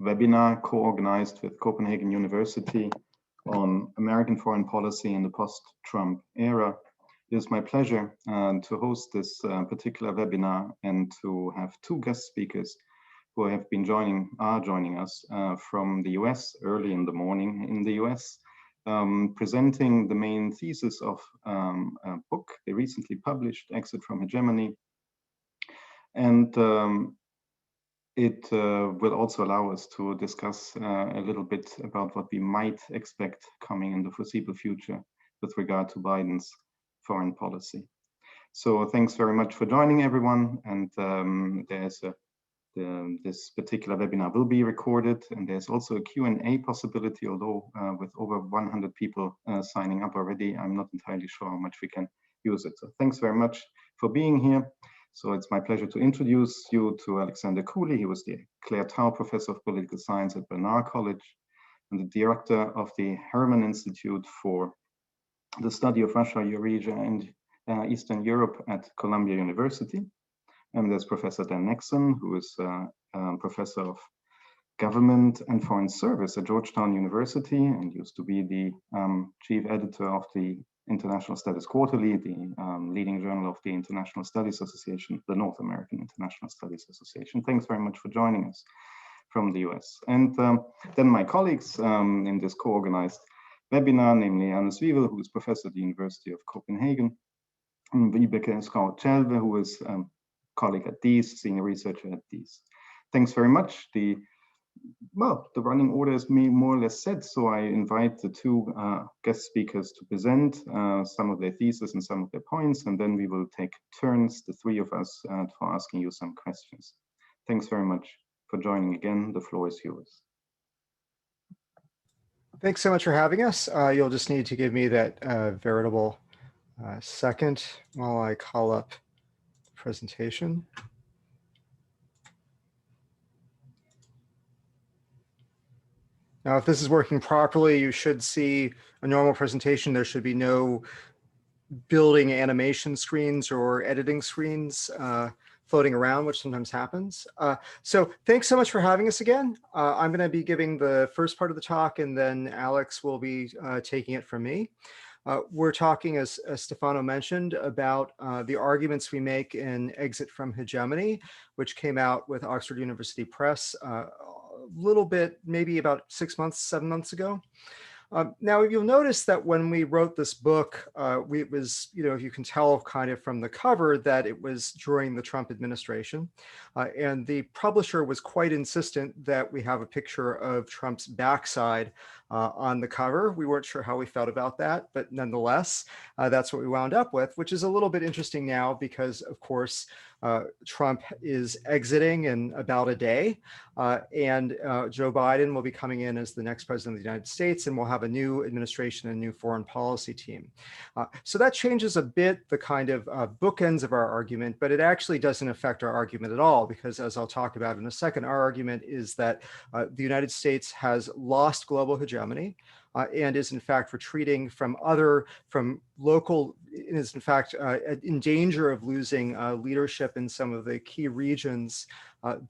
webinar co-organized with Copenhagen University on American foreign policy in the post-Trump era. It is my pleasure to host this particular webinar and to have two guest speakers who have been joining us from the US early in the morning in the US, presenting the main thesis of a book they recently published, Exit From Hegemony. And it will also allow us to discuss a little bit about what we might expect coming in the foreseeable future with regard to Biden's foreign policy. So thanks very much for joining, everyone. And this particular webinar will be recorded, and there's also a Q&A possibility, although with over 100 people signing up already, I'm not entirely sure how much we can use it. So thanks very much for being here. So it's my pleasure to introduce you to Alexander Cooley. He was the Claire Tao Professor of Political Science at Barnard College and the Director of the Herman Institute for the Study of Russia, Eurasia, and Eastern Europe at Columbia University. And there's Professor Dan Nexon, who is Professor of Government and Foreign Service at Georgetown University and used to be the Chief Editor of the International Studies Quarterly, the leading journal of the International Studies Association, the North American International Studies Association. Thanks very much for joining us from the US. And then my colleagues in this co-organized webinar, namely Hannes Wiewel, who is professor at the University of Copenhagen, and Vibeke Schouw-Chelve, who is colleague at DIIS, senior researcher at DIIS. Thanks very much. The running order is more or less set, so I invite the two guest speakers to present some of their thesis and some of their points, and then we will take turns, the three of us, for asking you some questions. Thanks very much for joining again. The floor is yours. Thanks so much for having us. You'll just need to give me that veritable second while I call up the presentation. Now, if this is working properly, you should see a normal presentation. There should be no building animation screens or editing screens floating around, which sometimes happens. So thanks so much for having us again. I'm going to be giving the first part of the talk, and then Alex will be taking it from me. We're talking, as Stefano mentioned, about the arguments we make in Exit From Hegemony, which came out with Oxford University Press little bit, maybe about 6 months, 7 months ago. Now, you'll notice that when we wrote this book, it was, you can tell kind of from the cover that it was during the Trump administration. And the publisher was quite insistent that we have a picture of Trump's backside on the cover. We weren't sure how we felt about that, but nonetheless, that's what we wound up with, which is a little bit interesting now because, of course, Trump is exiting in about a day, and Joe Biden will be coming in as the next president of the United States, and we'll have a new administration and new foreign policy team. So that changes a bit the kind of bookends of our argument, but it actually doesn't affect our argument at all, because as I'll talk about in a second, our argument is that the United States has lost global hegemony. And is in fact retreating from local, is in fact in danger of losing leadership in some of the key regions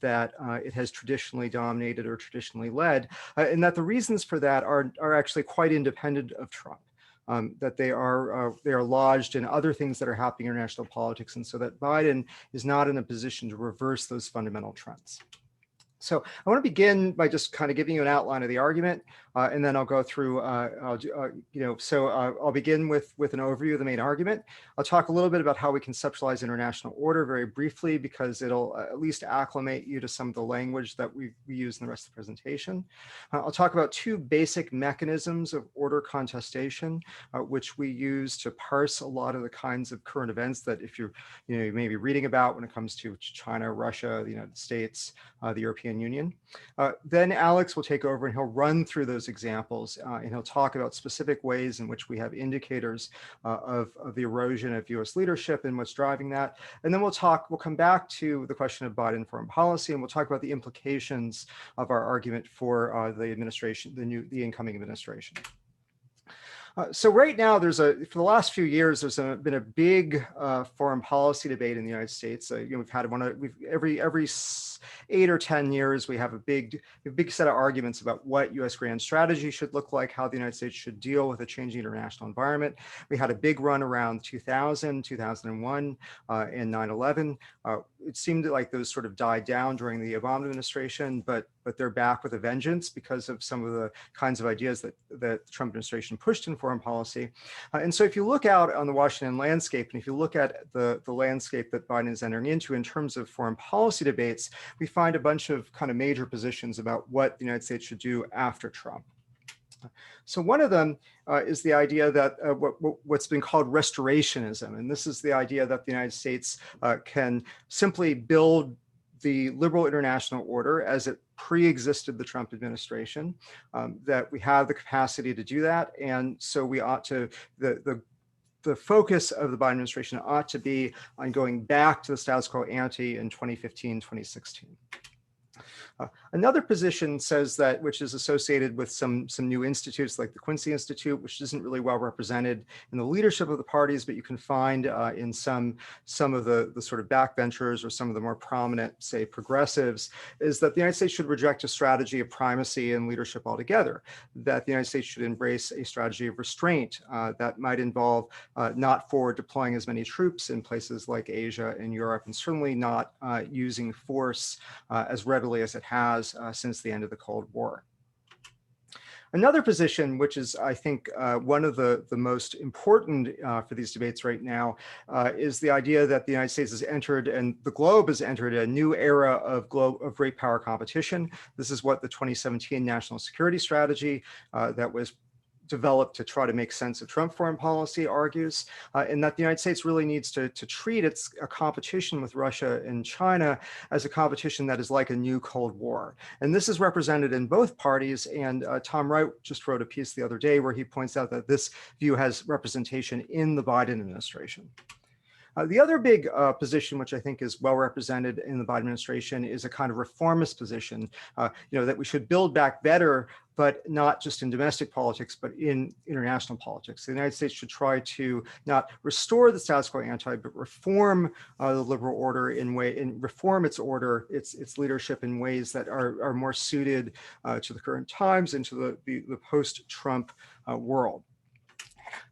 that it has traditionally dominated or traditionally led, and that the reasons for that are actually quite independent of Trump. That they are lodged in other things that are happening in international politics, and so that Biden is not in a position to reverse those fundamental trends. So I want to begin by just kind of giving you an outline of the argument, and then I'll go through, I'll begin with an overview of the main argument. I'll talk a little bit about how we conceptualize international order very briefly, because it'll at least acclimate you to some of the language that we use in the rest of the presentation. I'll talk about two basic mechanisms of order contestation, which we use to parse a lot of the kinds of current events that you may be reading about when it comes to China, Russia, the United States, the European Union. Then Alex will take over and he'll run through those examples, and he'll talk about specific ways in which we have indicators of the erosion of US leadership and what's driving that. And then we'll come back to the question of Biden foreign policy, and we'll talk about the implications of our argument for the administration, the incoming administration. So right now, for the last few years, there's been a big foreign policy debate in the United States. We've had every 8 or 10 years, we have a big set of arguments about what U.S. grand strategy should look like, how the United States should deal with a changing international environment. We had a big run around 2000, 2001, and 9/11. It seemed like those sort of died down during the Obama administration, but they're back with a vengeance because of some of the kinds of ideas that the Trump administration pushed in foreign policy. And so if you look out on the Washington landscape, and if you look at the landscape that Biden is entering into in terms of foreign policy debates, we find a bunch of kind of major positions about what the United States should do after Trump. So one of them is the idea that what's been called restorationism. And this is the idea that the United States can simply build the liberal international order as it pre-existed the Trump administration, that we have the capacity to do that. And so we ought to, the focus of the Biden administration ought to be on going back to the status quo ante in 2015, 2016. Another position says that, which is associated with some new institutes like the Quincy Institute, which isn't really well represented in the leadership of the parties, but you can find in some of the sort of backbenchers or some of the more prominent, say, progressives, is that the United States should reject a strategy of primacy and leadership altogether, that the United States should embrace a strategy of restraint that might involve not forward deploying as many troops in places like Asia and Europe, and certainly not using force as readily as it has since the end of the Cold War. Another position, which is, I think, one of the most important for these debates right now, is the idea that the United States has entered, and the globe has entered, a new era of great power competition. This is what the 2017 National Security Strategy that was developed to try to make sense of Trump foreign policy argues, and that the United States really needs to treat its competition with Russia and China as a competition that is like a new Cold War. And this is represented in both parties, and Tom Wright just wrote a piece the other day where he points out that this view has representation in the Biden administration. The other big position, which I think is well represented in the Biden administration, is a kind of reformist position, that we should build back better, but not just in domestic politics, but in international politics. The United States should try to not restore the status quo ante, but reform the liberal order reform its order, its leadership in ways that are more suited to the current times and to the post-Trump world.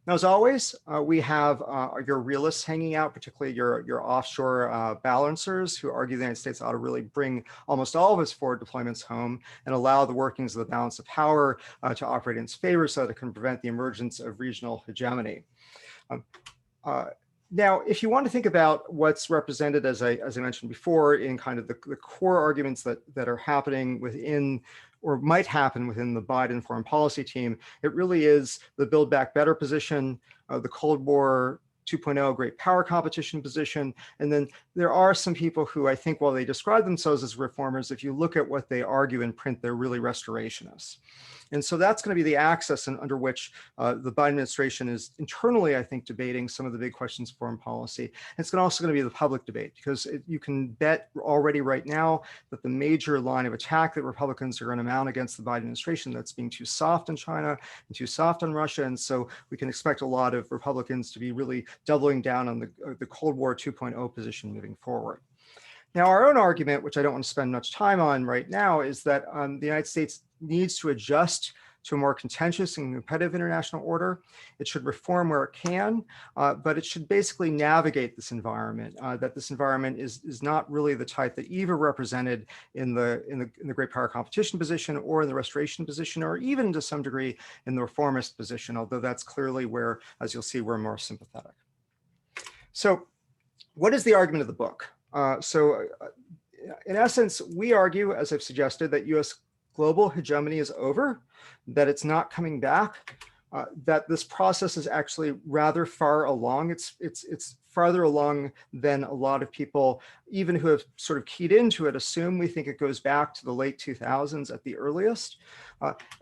Now, as always, we have your realists hanging out, particularly your offshore balancers, who argue the United States ought to really bring almost all of its forward deployments home and allow the workings of the balance of power to operate in its favor so that it can prevent the emergence of regional hegemony. Now, if you want to think about what's represented, as I mentioned before, in kind of the core arguments that are happening within or might happen within the Biden foreign policy team, it really is the Build Back Better position, the Cold War 2.0 great power competition position. And then there are some people who I think, while they describe themselves as reformers, if you look at what they argue in print, they're really restorationists. And so that's going to be the axis under which the Biden administration is internally, I think, debating some of the big questions of foreign policy. And it's also going to be the public debate, because you can bet already right now that the major line of attack that Republicans are going to mount against the Biden administration, that's being too soft on China and too soft on Russia. And so we can expect a lot of Republicans to be really doubling down on the Cold War 2.0 position moving forward. Now, our own argument, which I don't want to spend much time on right now, is that the United States needs to adjust to a more contentious and competitive international order. It should reform where it can, but it should basically navigate this environment, that this environment is not really the type that Eva represented in the great power competition position or in the restoration position, or even to some degree in the reformist position, although that's clearly where, as you'll see, we're more sympathetic. So what is the argument of the book? In essence, we argue, as I've suggested, that US global hegemony is over, that it's not coming back, that this process is actually rather far along. It's farther along than a lot of people, even who have sort of keyed into it, assume. We think it goes back to the late 2000s at the earliest.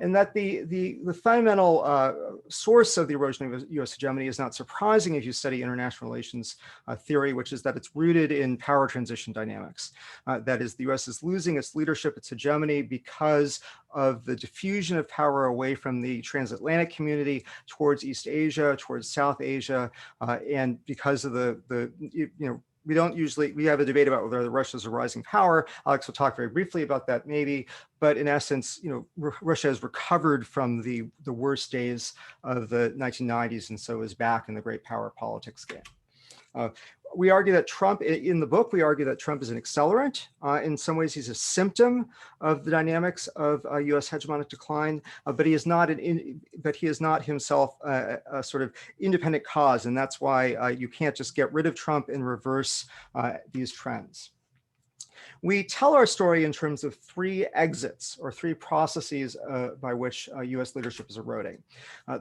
And that the fundamental source of the erosion of US hegemony is not surprising if you study international relations theory, which is that it's rooted in power transition dynamics. That is, the US is losing its leadership, its hegemony, because of the diffusion of power away from the transatlantic community towards East Asia, towards South Asia, and because of we have a debate about whether Russia is a rising power. Alex will talk very briefly about that maybe, but in essence, Russia has recovered from the worst days of the 1990s, and so is back in the great power politics game. We argue that Trump, in the book, we argue that Trump is an accelerant. In some ways, he's a symptom of the dynamics of U.S. hegemonic decline, but he is not himself a sort of independent cause, and that's why you can't just get rid of Trump and reverse these trends. We tell our story in terms of three exits, or three processes by which US leadership is eroding.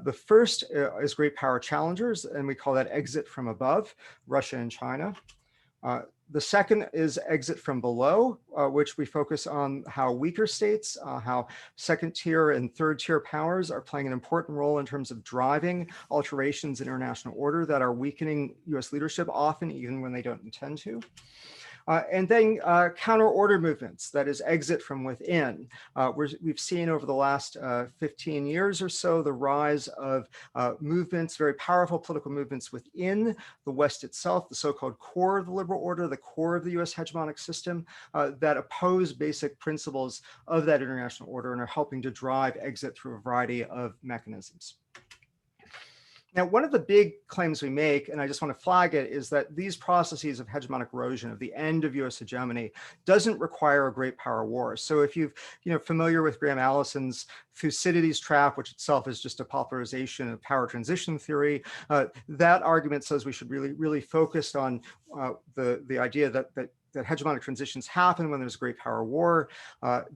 The first is great power challengers, and we call that exit from above, Russia and China. The second is exit from below, which we focus on how weaker states, how second tier and third tier powers are playing an important role in terms of driving alterations in international order that are weakening US leadership, often even when they don't intend to. And then counter-order movements, that is exit from within. We've seen over the last 15 years or so the rise of movements, very powerful political movements within the West itself, the so-called core of the liberal order, the core of the US hegemonic system, that oppose basic principles of that international order and are helping to drive exit through a variety of mechanisms. Now, one of the big claims we make, and I just want to flag it, is that these processes of hegemonic erosion, of the end of US hegemony, doesn't require a great power war. So if you're familiar with Graham Allison's Thucydides trap, which itself is just a popularization of power transition theory, that argument says we should really focus on the idea that hegemonic transitions happen when there's a great power war,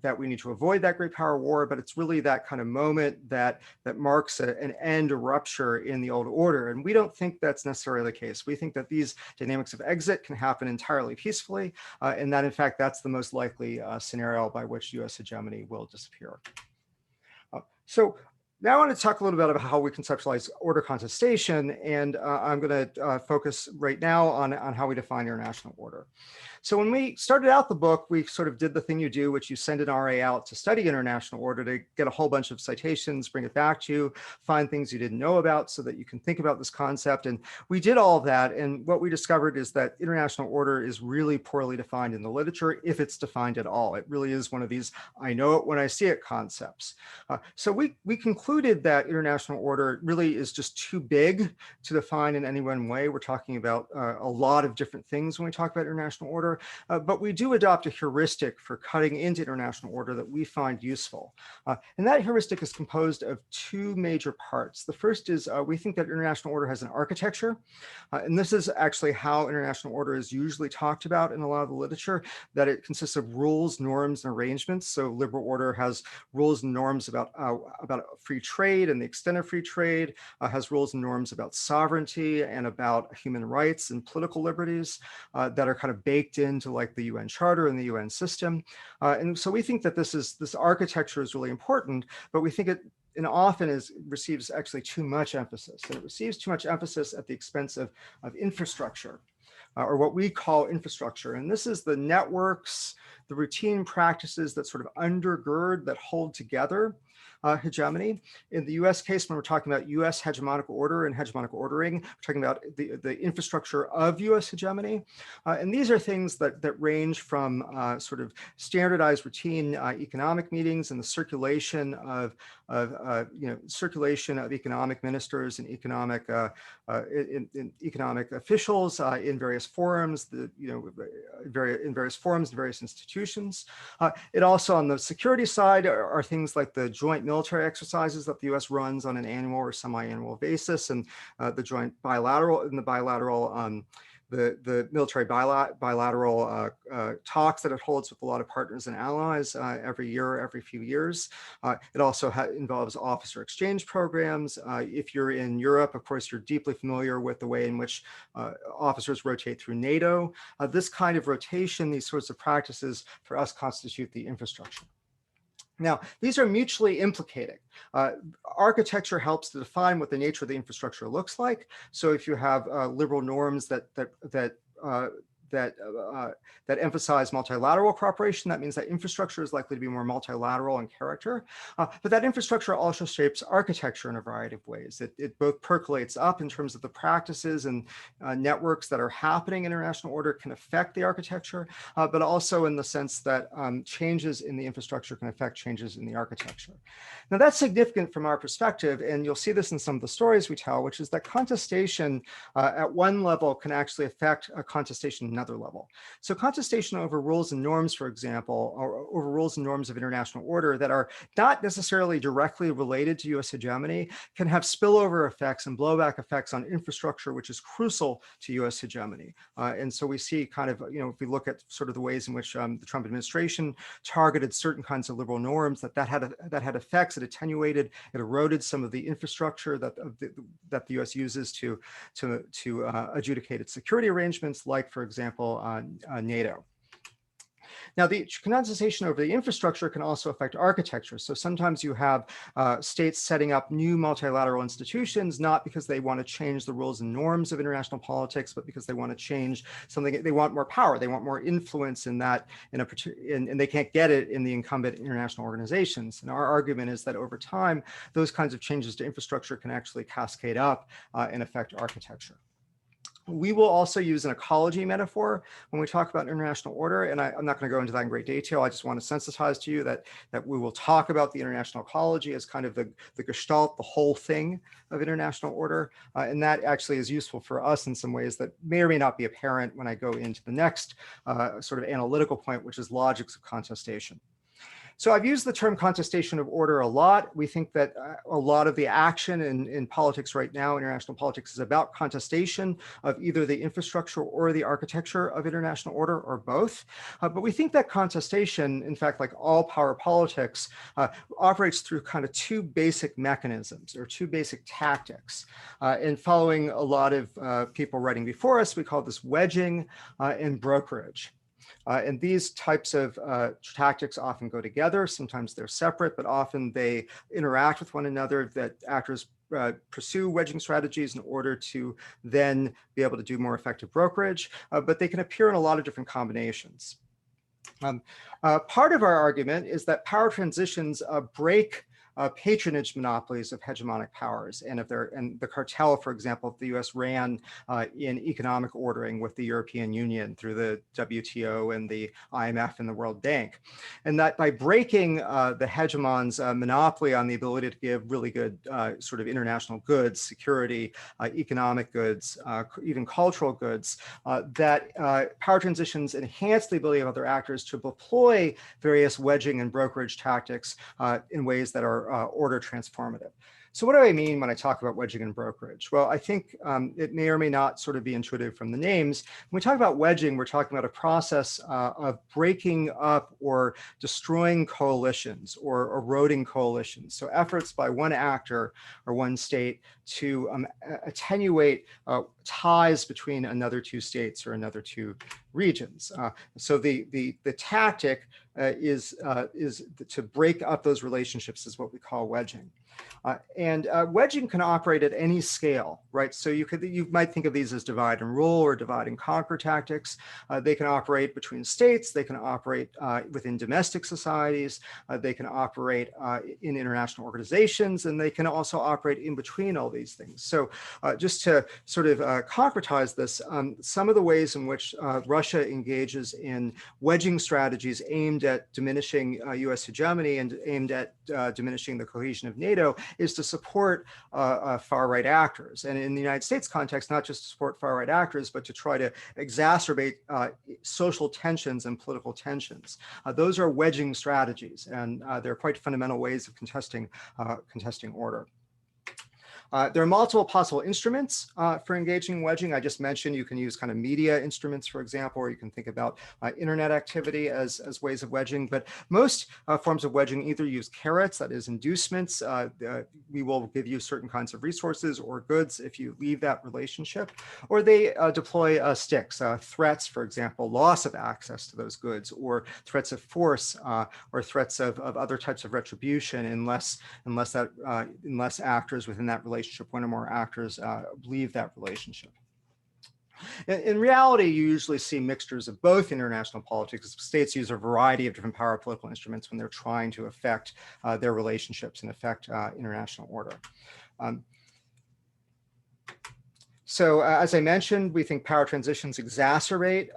that we need to avoid that great power war, but it's really that kind of moment that marks an end, a rupture in the old order. And we don't think that's necessarily the case. We think that these dynamics of exit can happen entirely peacefully, and that in fact, that's the most likely scenario by which US hegemony will disappear. So now I want to talk a little bit about how we conceptualize order contestation, and I'm going to focus right now on how we define international order. So when we started out the book, we sort of did the thing you do, which you send an RA out to study international order, to get a whole bunch of citations, bring it back to you, find things you didn't know about so that you can think about this concept. And we did all of that. And what we discovered is that international order is really poorly defined in the literature, if it's defined at all. It really is one of these I know it when I see it concepts. So we concluded that international order really is just too big to define in any one way. We're talking about a lot of different things when we talk about international order. But we do adopt a heuristic for cutting into international order that we find useful. And that heuristic is composed of two major parts. The first is we think that international order has an architecture. And this is actually how international order is usually talked about in a lot of the literature, that it consists of rules, norms, and arrangements. So liberal order has rules and norms about free trade and the extent of free trade, has rules and norms about sovereignty and about human rights and political liberties that are kind of baked into like the UN Charter and the UN system. And so we think that this architecture is really important, but we think it often receives actually too much emphasis. And it receives too much emphasis at the expense of infrastructure, or what we call infrastructure. And this is the networks, the routine practices that sort of undergird, that hold together hegemony. In the US case, when we're talking about US hegemonic order and hegemonic ordering, we're talking about the infrastructure of US hegemony. And these are things that range from sort of standardized routine economic meetings and the circulation of economic ministers and economic officials in various forums, in various forums and various institutions. It also, on the security side, are things like the joint military exercises that the US runs on an annual or semi-annual basis, and the bilateral the military bilateral talks that it holds with a lot of partners and allies every year, every few years. It also involves officer exchange programs. If you're in Europe, of course, you're deeply familiar with the way in which officers rotate through NATO. This kind of rotation, these sorts of practices, for us constitute the infrastructure. Now, these are mutually implicating. Architecture helps to define what the nature of the infrastructure looks like. So if you have liberal norms that emphasize multilateral cooperation, that means that infrastructure is likely to be more multilateral in character. But that infrastructure also shapes architecture in a variety of ways. It both percolates up in terms of the practices and networks that are happening in international order can affect the architecture, but also in the sense that changes in the infrastructure can affect changes in the architecture. Now that's significant from our perspective, and you'll see this in some of the stories we tell, which is that contestation at one level can actually affect a contestation at another level. So contestation over rules and norms, for example, or over rules and norms of international order that are not necessarily directly related to US hegemony can have spillover effects and blowback effects on infrastructure, which is crucial to US hegemony. And so we see kind of, if we look at sort of the ways in which the Trump administration targeted certain kinds of liberal norms, that had effects, it attenuated, it eroded some of the infrastructure that the US uses to adjudicate its security arrangements, like, for example, NATO. Now, the contestation over the infrastructure can also affect architecture. So sometimes you have states setting up new multilateral institutions, not because they want to change the rules and norms of international politics, but because they want to change something. They want more power. They want more influence in that, and they can't get it in the incumbent international organizations. And our argument is that over time, those kinds of changes to infrastructure can actually cascade up and affect architecture. We will also use an ecology metaphor when we talk about international order, and I'm not going to go into that in great detail. I just want to sensitize to you that we will talk about the international ecology as kind of the gestalt, the whole thing of international order, and that actually is useful for us in some ways that may or may not be apparent when I go into the next sort of analytical point, which is logics of contestation. So I've used the term contestation of order a lot. We think that a lot of the action in politics right now, international politics, is about contestation of either the infrastructure or the architecture of international order, or both. But we think that contestation, in fact, like all power politics, operates through kind of two basic mechanisms or two basic tactics. And following a lot of people writing before us, we call this wedging and brokerage. And these types of tactics often go together. Sometimes they're separate, but often they interact with one another, that actors pursue wedging strategies in order to then be able to do more effective brokerage, but they can appear in a lot of different combinations. Part of our argument is that power transitions break patronage monopolies of hegemonic powers, and the cartel, for example, the US ran in economic ordering with the European Union through the WTO and the IMF and the World Bank. And that by breaking the hegemon's monopoly on the ability to give really good sort of international goods, security, economic goods, even cultural goods, that power transitions enhance the ability of other actors to deploy various wedging and brokerage tactics in ways that are order transformative. So what do I mean when I talk about wedging and brokerage? Well, I think it may or may not sort of be intuitive from the names. When we talk about wedging, we're talking about a process of breaking up or destroying coalitions or eroding coalitions. So efforts by one actor or one state to attenuate ties between another two states or another two regions. So the tactic is to break up those relationships, is what we call wedging. And wedging can operate at any scale, right? So you might think of these as divide and rule or divide and conquer tactics. They can operate between states. They can operate within domestic societies. They can operate in international organizations, and they can also operate in between all these things. So just to sort of concretize this, some of the ways in which Russia engages in wedging strategies aimed at diminishing US hegemony and aimed at diminishing the cohesion of NATO is to support far-right actors. And in the United States context, not just to support far-right actors, but to try to exacerbate social tensions and political tensions. Those are wedging strategies, and they're quite fundamental ways of contesting order. There are multiple possible instruments for engaging wedging. I just mentioned you can use kind of media instruments, for example, or you can think about internet activity as ways of wedging. But most forms of wedging either use carrots, that is inducements. We will give you certain kinds of resources or goods if you leave that relationship, or they deploy sticks, threats, for example, loss of access to those goods, or threats of force, or threats of other types of retribution, unless actors within that relationship, one or more actors, leave that relationship. In reality, you usually see mixtures of both international politics. States use a variety of different power political instruments when they're trying to affect their relationships and affect international order. So as I mentioned, we think power transitions exacerbate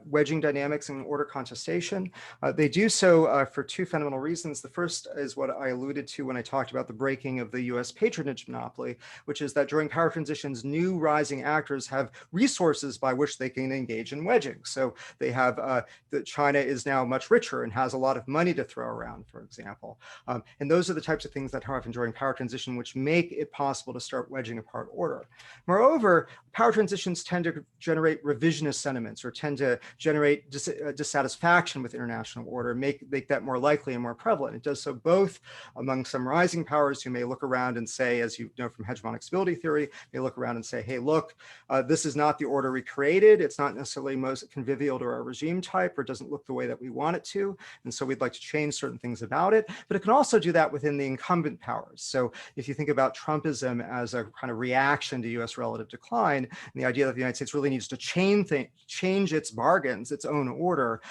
wedging dynamics in order contestation. They do so for two fundamental reasons. The first is what I alluded to when I talked about the breaking of the US patronage monopoly, which is that during power transitions, new rising actors have resources by which they can engage in wedging. So they have, China is now much richer and has a lot of money to throw around, for example. And those are the types of things that happen during power transition, which make it possible to start wedging apart order. Moreover, power transitions tend to generate revisionist sentiments, or tend to generate dissatisfaction with international order, make that more likely and more prevalent. It does so both among some rising powers who may look around and say, as you know from hegemonic stability theory, they look around and say, hey, look, this is not the order we created. It's not necessarily most convivial to our regime type, or doesn't look the way that we want it to. And so we'd like to change certain things about it. But it can also do that within the incumbent powers. So if you think about Trumpism as a kind of reaction to US relative decline, and the idea that the United States really needs to change its bargains, its own order,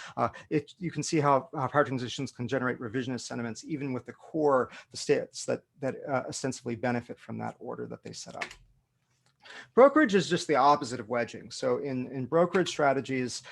you can see how power transitions can generate revisionist sentiments, even with the core, the states that ostensibly benefit from that order that they set up. Brokerage is just the opposite of wedging. So in brokerage strategies,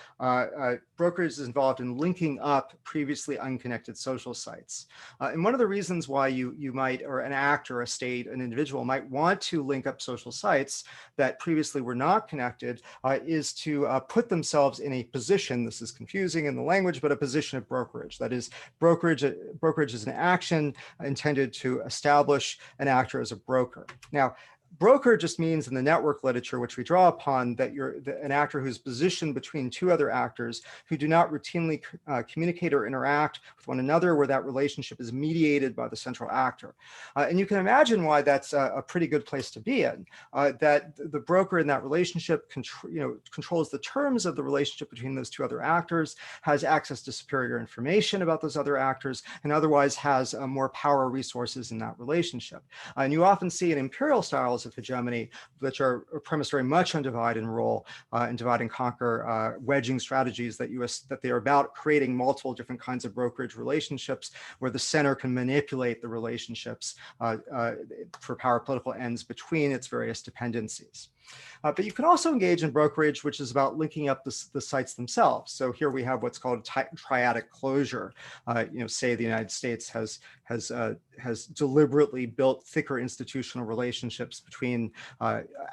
brokerage is involved in linking up previously unconnected social sites. And one of the reasons why you might, or an actor, a state, an individual might want to link up social sites that previously were not connected is to put themselves in a position, this is confusing in the language, but a position of brokerage. That is, brokerage is an action intended to establish an actor as a broker. Now, broker just means in the network literature, which we draw upon, that you're an actor who's positioned between two other actors who do not routinely communicate or interact with one another, where that relationship is mediated by the central actor. And you can imagine why that's a pretty good place to be in, that the broker in that relationship controls the terms of the relationship between those two other actors, has access to superior information about those other actors, and otherwise has more power resources in that relationship. And you often see in imperial styles of hegemony, which are premised very much on divide and rule and divide and conquer wedging strategies, that they are about creating multiple different kinds of brokerage relationships where the center can manipulate the relationships for power political ends between its various dependencies. But you can also engage in brokerage, which is about linking up the sites themselves. So here we have what's called triadic closure. Say the United States has deliberately built thicker institutional relationships between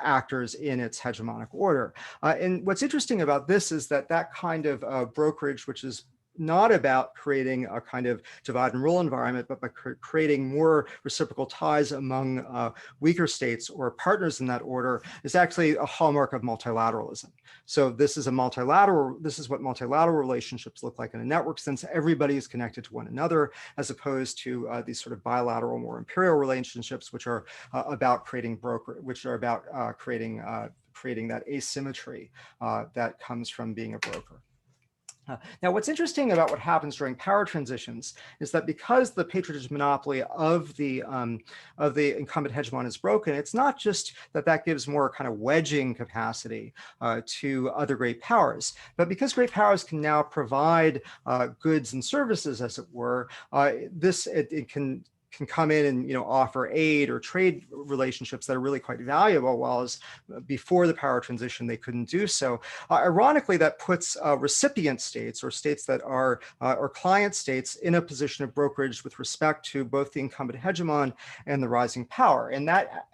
actors in its hegemonic order. And what's interesting about this is that kind of brokerage, which is not about creating a kind of divide and rule environment, but by creating more reciprocal ties among weaker states or partners in that order, is actually a hallmark of multilateralism. So this is what multilateral relationships look like in a network sense. Everybody is connected to one another, as opposed to these sort of bilateral, more imperial relationships, which are about creating creating that asymmetry that comes from being a broker. Now, what's interesting about what happens during power transitions is that because the patronage monopoly of the incumbent hegemon is broken, it's not just that gives more kind of wedging capacity to other great powers, but because great powers can now provide goods and services, as it were, it can come in and offer aid or trade relationships that are really quite valuable, while before the power transition they couldn't do so. Ironically, that puts recipient states, or states that are or client states, in a position of brokerage with respect to both the incumbent hegemon and the rising power, and that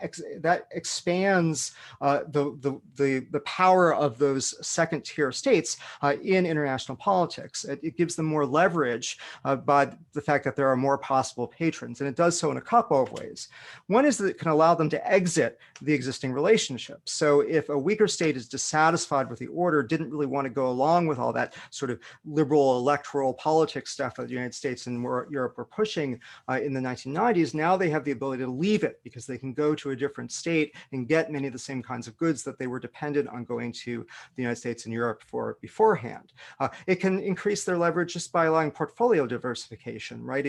expands the power of those second-tier states in international politics. It gives them more leverage by the fact that there are more possible patrons. And and it does so in a couple of ways. One is that it can allow them to exit the existing relationship. So if a weaker state is dissatisfied with the order, didn't really want to go along with all that sort of liberal electoral politics stuff that the United States and Europe were pushing in the 1990s, now they have the ability to leave it because they can go to a different state and get many of the same kinds of goods that they were dependent on going to the United States and Europe for beforehand. It can increase their leverage just by allowing portfolio diversification, right?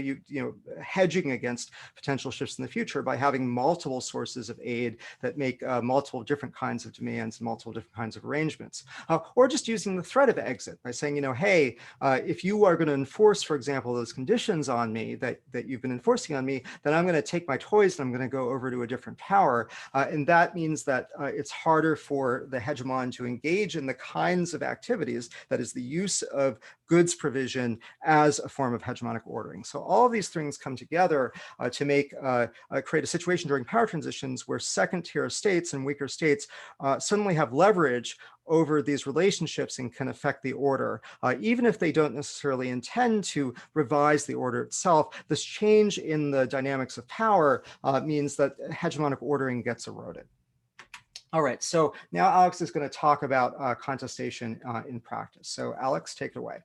Hedging against potential shifts in the future by having multiple sources of aid that make multiple different kinds of demands and multiple different kinds of arrangements. Or just using the threat of exit by saying, hey, if you are going to enforce, for example, those conditions on me that you've been enforcing on me, then I'm going to take my toys and I'm going to go over to a different power. And that means that it's harder for the hegemon to engage in the kinds of activities, that is the use of goods provision as a form of hegemonic ordering. So all of these things come together to create a situation during power transitions where second-tier states and weaker states suddenly have leverage over these relationships and can affect the order. Even if they don't necessarily intend to revise the order itself, this change in the dynamics of power means that hegemonic ordering gets eroded. All right, so now Alex is going to talk about contestation in practice. So Alex, take it away.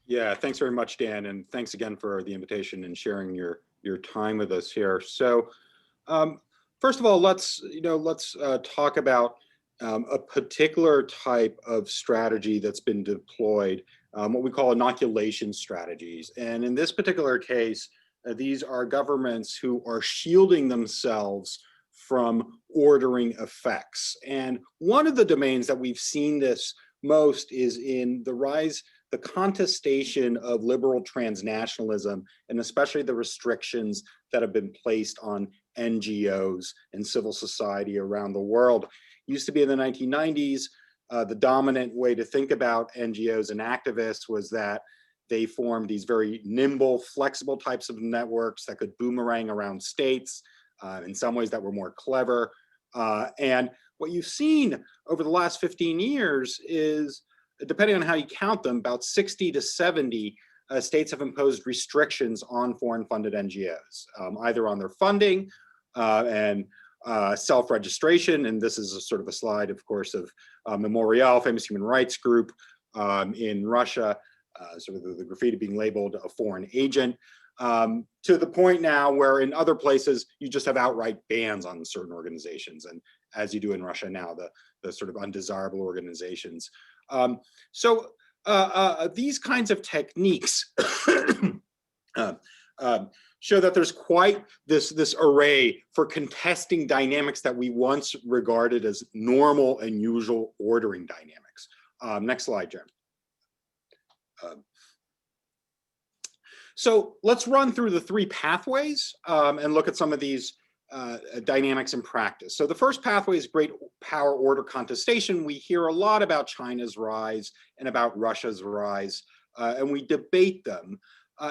Yeah, thanks very much, Dan, and thanks again for the invitation and sharing your time with us here. So, first of all, let's talk about a particular type of strategy that's been deployed, what we call inoculation strategies. And in this particular case, these are governments who are shielding themselves from ordering effects. And one of the domains that we've seen this most is in the contestation of liberal transnationalism, and especially the restrictions that have been placed on NGOs and civil society around the world. It used to be in the 1990s, the dominant way to think about NGOs and activists was that they formed these very nimble, flexible types of networks that could boomerang around states, in some ways that were more clever. And what you've seen over the last 15 years is, depending on how you count them, about 60 to 70 states have imposed restrictions on foreign funded NGOs, either on their funding and self-registration. And this is a sort of a slide, of course, of Memorial, famous human rights group in Russia, sort of the graffiti being labeled a foreign agent, to the point now where in other places you just have outright bans on certain organizations, and as you do in Russia now, the sort of undesirable organizations. So these kinds of techniques show that there's quite this array for contesting dynamics that we once regarded as normal and usual ordering dynamics. Next slide, Jen. So let's run through the three pathways and look at some of these dynamics in practice. So the first pathway is great power order contestation. We hear a lot about China's rise and about Russia's rise, and we debate them.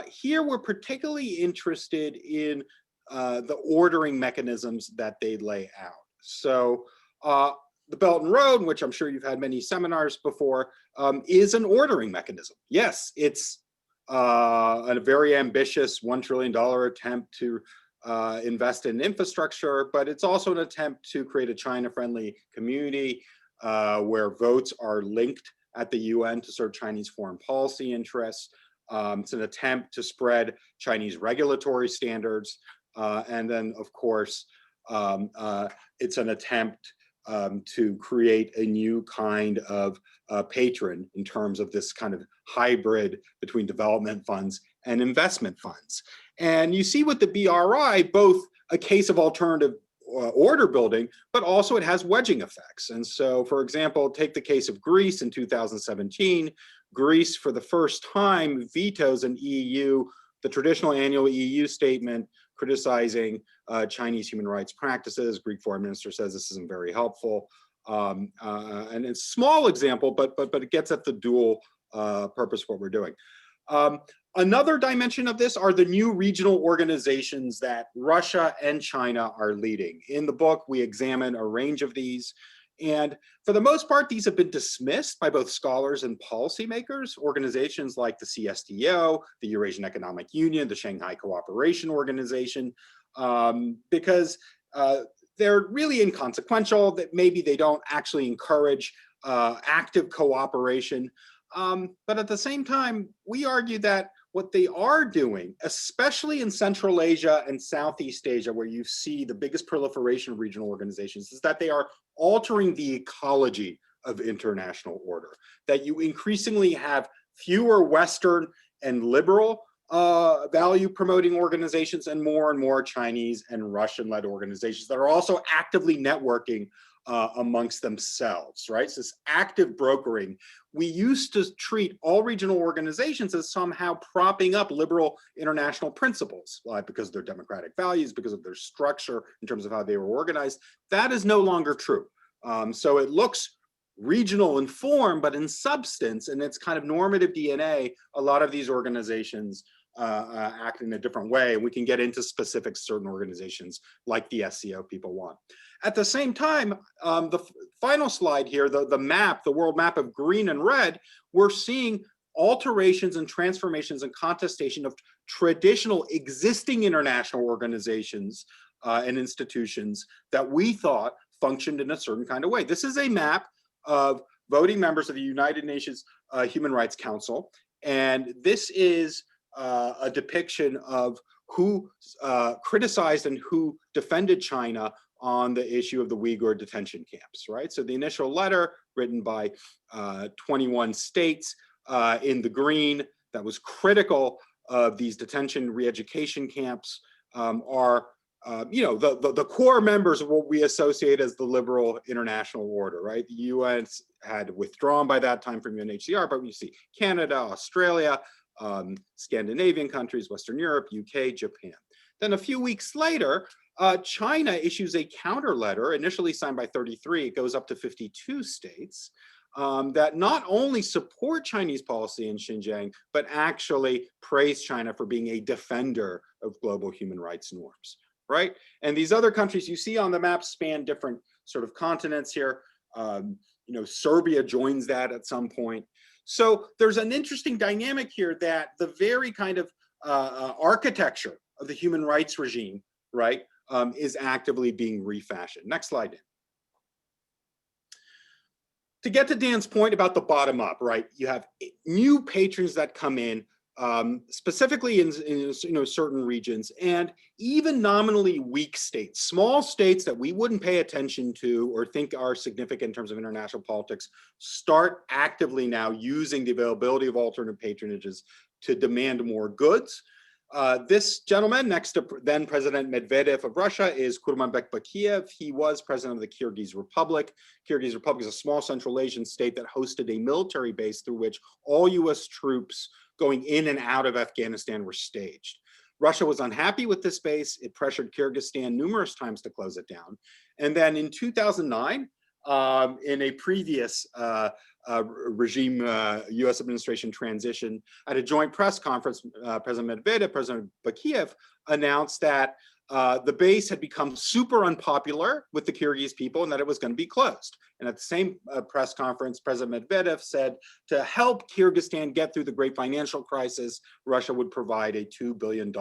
Here we're particularly interested in the ordering mechanisms that they lay out. So the Belt and Road, which I'm sure you've had many seminars before, is an ordering mechanism. Yes, it's a very ambitious $1 trillion attempt to invest in infrastructure, but it's also an attempt to create a China-friendly community where votes are linked at the UN to serve Chinese foreign policy interests. It's an attempt to spread Chinese regulatory standards. And then, of course, it's an attempt to create a new kind of patron in terms of this kind of hybrid between development funds and investment funds. And you see with the BRI, both a case of alternative order building, but also it has wedging effects. And so, for example, take the case of Greece in 2017. Greece, for the first time, vetoes an EU, the traditional annual EU statement criticizing Chinese human rights practices. Greek foreign minister says this isn't very helpful. And it's a small example, but it gets at the dual purpose of what we're doing. Another dimension of this are the new regional organizations that Russia and China are leading. In the book, we examine a range of these, And for the most part, these have been dismissed by both scholars and policymakers. Organizations like the CSTO, the Eurasian Economic Union, the Shanghai Cooperation Organization, because they're really inconsequential, that maybe they don't actually encourage active cooperation. But at the same time, we argue that what they are doing, especially in Central Asia and Southeast Asia, where you see the biggest proliferation of regional organizations, is that they are altering the ecology of international order, that you increasingly have fewer Western and liberal value-promoting organizations and more Chinese and Russian-led organizations that are also actively networking amongst themselves, right? So this active brokering. We used to treat all regional organizations as somehow propping up liberal international principles, because of their democratic values, because of their structure in terms of how they were organized. That is no longer true. So it looks regional in form, but in substance, and its kind of normative DNA, a lot of these organizations act in a different way. We can get into specific certain organizations like the SCO people want. At the same time, the final slide here, the map, the world map of green and red, we're seeing alterations and transformations and contestation of traditional existing international organizations and institutions that we thought functioned in a certain kind of way. This is a map of voting members of the United Nations Human Rights Council, and this is a depiction of who criticized and who defended China on the issue of the Uyghur detention camps, right? So the initial letter written by 21 states in the green that was critical of these detention re-education camps are the core members of what we associate as the liberal international order, right? The UN had withdrawn by that time from UNHCR, but we see Canada, Australia, Scandinavian countries, Western Europe, UK, Japan. Then a few weeks later, China issues a counter letter, initially signed by 33, it goes up to 52 states, that not only support Chinese policy in Xinjiang, but actually praise China for being a defender of global human rights norms, right? And these other countries you see on the map span different sort of continents here. Serbia joins that at some point. So there's an interesting dynamic here that the very kind of architecture of the human rights regime, right, is actively being refashioned. Next slide. To get to Dan's point about the bottom up, right, you have new patrons that come in, specifically in certain regions, and even nominally weak states, small states that we wouldn't pay attention to or think are significant in terms of international politics, start actively now using the availability of alternative patronages to demand more goods. This gentleman next to then President Medvedev of Russia is Kurmanbek Bakiev. He was president of the Kyrgyz Republic. Kyrgyz Republic is a small Central Asian state that hosted a military base through which all US troops going in and out of Afghanistan were staged. Russia was unhappy with this base. It pressured Kyrgyzstan numerous times to close it down. And then in 2009, in a previous regime, US administration transition, at a joint press conference, President Medvedev, President Bakiev announced that the base had become super unpopular with the Kyrgyz people and that it was going to be closed. And at the same press conference, President Medvedev said to help Kyrgyzstan get through the great financial crisis, Russia would provide a $2 billion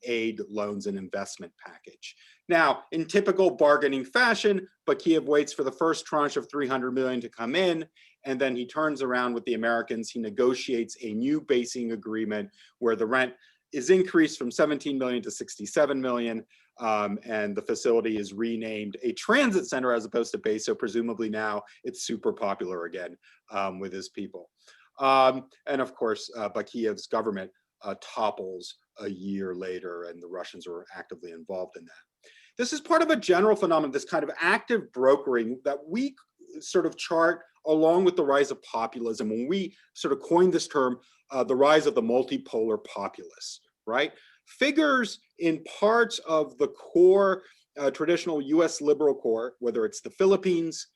aid, loans, and investment package. Now, in typical bargaining fashion, Bakiev waits for the first tranche of $300 million to come in, and then he turns around with the Americans. He negotiates a new basing agreement where the rent is increased from 17 million to 67 million, and the facility is renamed a transit center as opposed to base, so presumably now it's super popular again with his people. And of course, Bakiev's government topples a year later, and the Russians were actively involved in that. This is part of a general phenomenon, this kind of active brokering that we sort of chart along with the rise of populism. When we sort of coined this term, the rise of the multipolar populace, right? Figures in parts of the core, traditional US liberal core, whether it's the Philippines,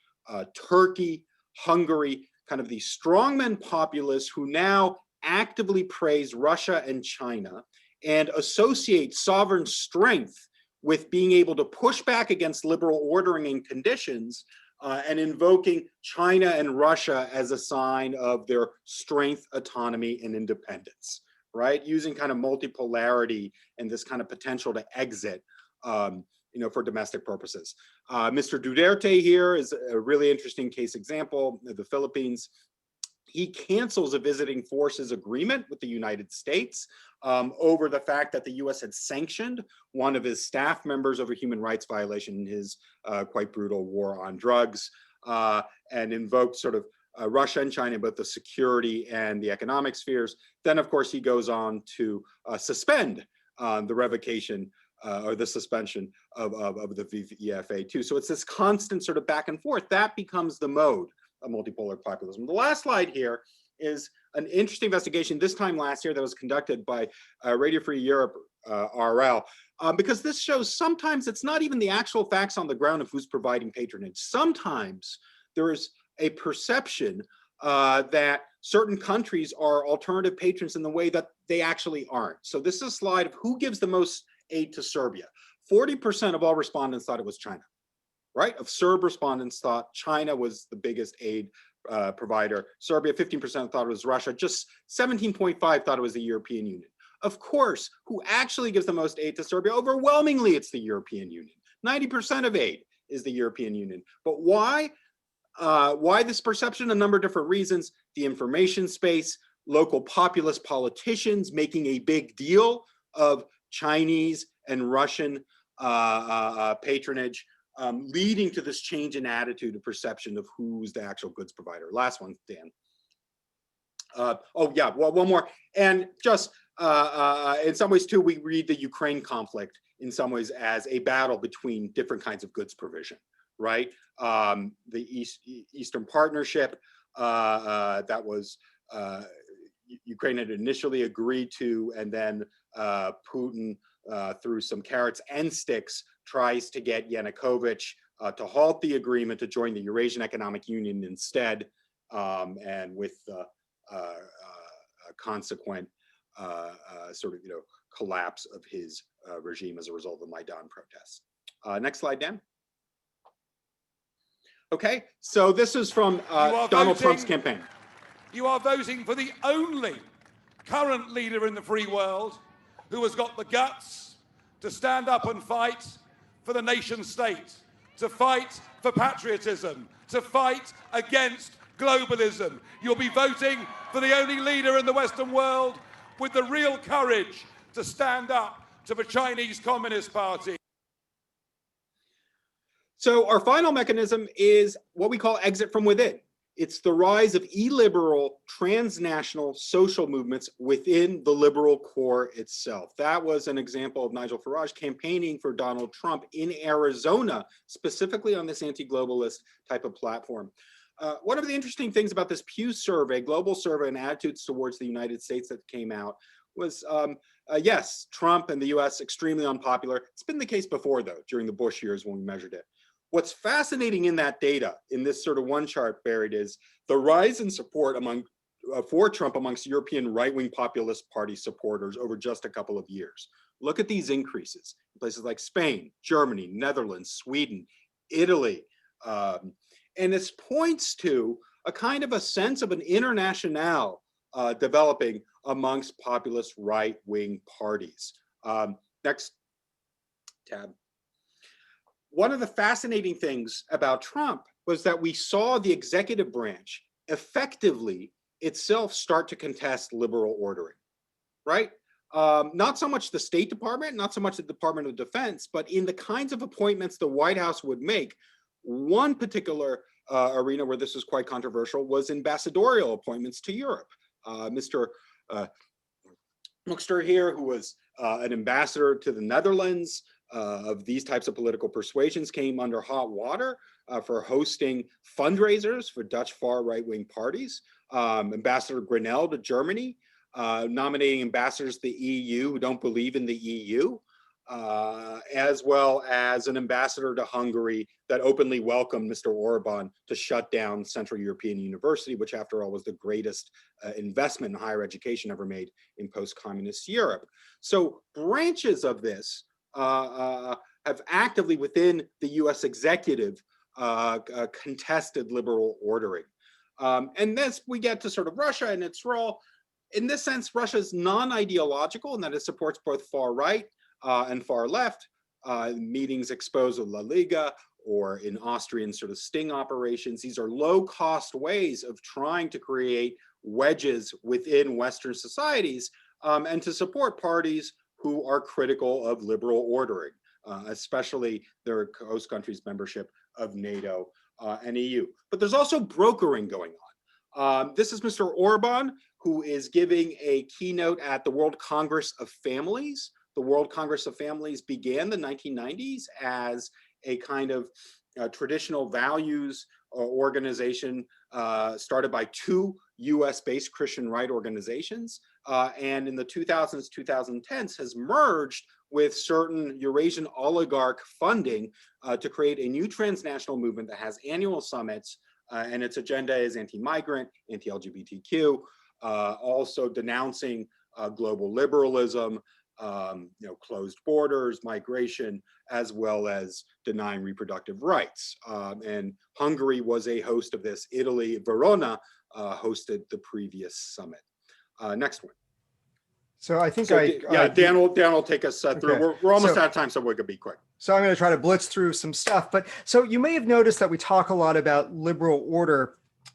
Turkey, Hungary, kind of these strongmen populists who now actively praise Russia and China and associate sovereign strength with being able to push back against liberal ordering and conditions, and invoking China and Russia as a sign of their strength, autonomy, and independence, right? Using kind of multipolarity and this kind of potential to exit, for domestic purposes. Mr. Duterte here is a really interesting case example of the Philippines. He cancels a visiting forces agreement with the United States over the fact that the US had sanctioned one of his staff members over human rights violation in his quite brutal war on drugs, and invoked sort of Russia and China, both the security and the economic spheres. Then, of course, he goes on to suspend the revocation or the suspension of the VFA too. So it's this constant sort of back and forth. That becomes the mode of multipolar populism. The last slide here is an interesting investigation this time last year that was conducted by Radio Free Europe, RL, because this shows sometimes it's not even the actual facts on the ground of who's providing patronage. Sometimes there is a perception that certain countries are alternative patrons in the way that they actually aren't. So this is a slide of who gives the most aid to Serbia. 40% of all respondents thought it was China, right? Of Serb respondents thought China was the biggest aid provider. Serbia, 15% thought it was Russia. Just 17.5 thought it was the European Union. Of course, who actually gives the most aid to Serbia? Overwhelmingly, it's the European Union. 90% of aid is the European Union. But why? Why this perception? A number of different reasons. The information space, local populist politicians making a big deal of Chinese and Russian patronage, leading to this change in attitude of perception of who's the actual goods provider. Last one, Dan. Oh yeah, well, one more. And just in some ways too, we read the Ukraine conflict in some ways as a battle between different kinds of goods provision, right? The Eastern Partnership that was Ukraine had initially agreed to, and then Putin, through some carrots and sticks, tries to get Yanukovych to halt the agreement to join the Eurasian Economic Union instead, and with consequent sort of collapse of his regime as a result of the Maidan protests. Next slide, Dan. Okay, so this is from Donald Trump's campaign. You are voting for the only current leader in the free world who has got the guts to stand up and fight for the nation state, to fight for patriotism, to fight against globalism. You'll be voting for the only leader in the Western world with the real courage to stand up to the Chinese Communist Party. So our final mechanism is what we call exit from within. It's the rise of illiberal transnational social movements within the liberal core itself. That was an example of Nigel Farage campaigning for Donald Trump in Arizona, specifically on this anti-globalist type of platform. One of the interesting things about this Pew survey, global survey and attitudes towards the United States that came out was, yes, Trump and the US extremely unpopular. It's been the case before though, during the Bush years when we measured it. What's fascinating in that data, in this sort of one chart buried, is the rise in support for Trump amongst European right-wing populist party supporters over just a couple of years. Look at these increases in places like Spain, Germany, Netherlands, Sweden, Italy. And this points to a kind of a sense of an internationale developing amongst populist right-wing parties. Next tab. One of the fascinating things about Trump was that we saw the executive branch effectively itself start to contest liberal ordering, right? Not so much the State Department, not so much the Department of Defense, but in the kinds of appointments the White House would make. One particular arena where this was quite controversial was ambassadorial appointments to Europe. Mr. Muxter here, who was an ambassador to the Netherlands, of these types of political persuasions, came under hot water for hosting fundraisers for Dutch far right-wing parties. Ambassador Grenell to Germany, nominating ambassadors to the EU who don't believe in the EU, as well as an ambassador to Hungary that openly welcomed Mr. Orban to shut down Central European University, which after all was the greatest investment in higher education ever made in post-communist Europe. So branches of this have actively within the US executive contested liberal ordering. And this, we get to sort of Russia and its role. In this sense, Russia is non-ideological in that it supports both far right and far left. Meetings exposed with La Liga or in Austrian sort of sting operations. These are low-cost ways of trying to create wedges within Western societies and to support parties who are critical of liberal ordering, especially their host countries' membership of NATO and EU. But there's also brokering going on. This is Mr. Orban, who is giving a keynote at the World Congress of Families. The World Congress of Families began the 1990s as a kind of traditional values organization started by two US-based Christian right organizations, and in the 2000s, 2010s has merged with certain Eurasian oligarch funding to create a new transnational movement that has annual summits, and its agenda is anti-migrant, anti-LGBTQ, also denouncing global liberalism, closed borders, migration, as well as denying reproductive rights. And Hungary was a host of this. Italy, Verona, hosted the previous summit. Next one. So I think Dan will take us through. Okay. We're almost out of time, so we're gonna be quick. So I'm going to try to blitz through some stuff. But so you may have noticed that we talk a lot about liberal order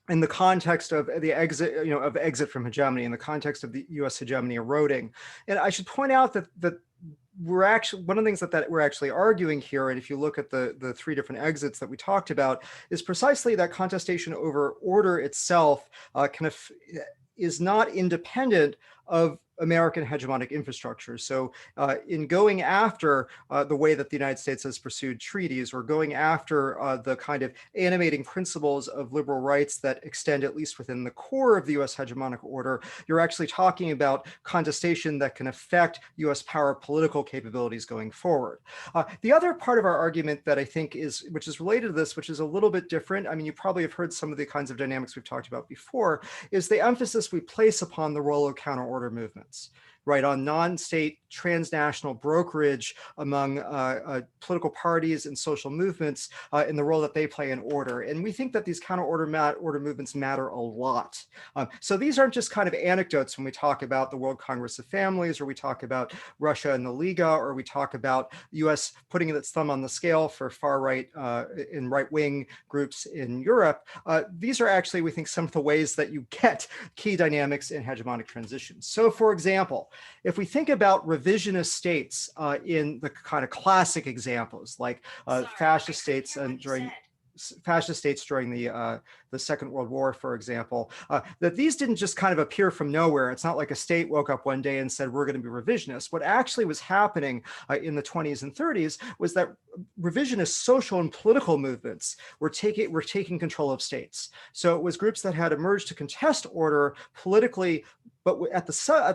in the context of the exit from hegemony, in the context of the U.S. hegemony eroding. And I should point out that we're actually, one of the things that we're actually arguing here, and if you look at the three different exits that we talked about, is precisely that contestation over order itself is not independent of American hegemonic infrastructure. So in going after the way that the United States has pursued treaties, or going after the kind of animating principles of liberal rights that extend at least within the core of the US hegemonic order, you're actually talking about contestation that can affect US power political capabilities going forward. The other part of our argument that I think which is related to this, which is a little bit different, I mean, you probably have heard some of the kinds of dynamics we've talked about before, is the emphasis we place upon the role of counter-order movements. Right, on non-state transnational brokerage among political parties and social movements in the role that they play in order. And we think that these counter-order movements matter a lot. So these aren't just kind of anecdotes when we talk about the World Congress of Families, or we talk about Russia and the Liga, or we talk about US putting its thumb on the scale for far-right and right-wing groups in Europe. These are actually, we think, some of the ways that you get key dynamics in hegemonic transitions. So for example, if we think about revisionist states in the kind of classic examples, like fascist states during the Second World War, for example, that these didn't just kind of appear from nowhere. It's not like a state woke up one day and said, we're going to be revisionist. What actually was happening in the 20s and 30s was that revisionist social and political movements were taking control of states. So it was groups that had emerged to contest order politically, but at the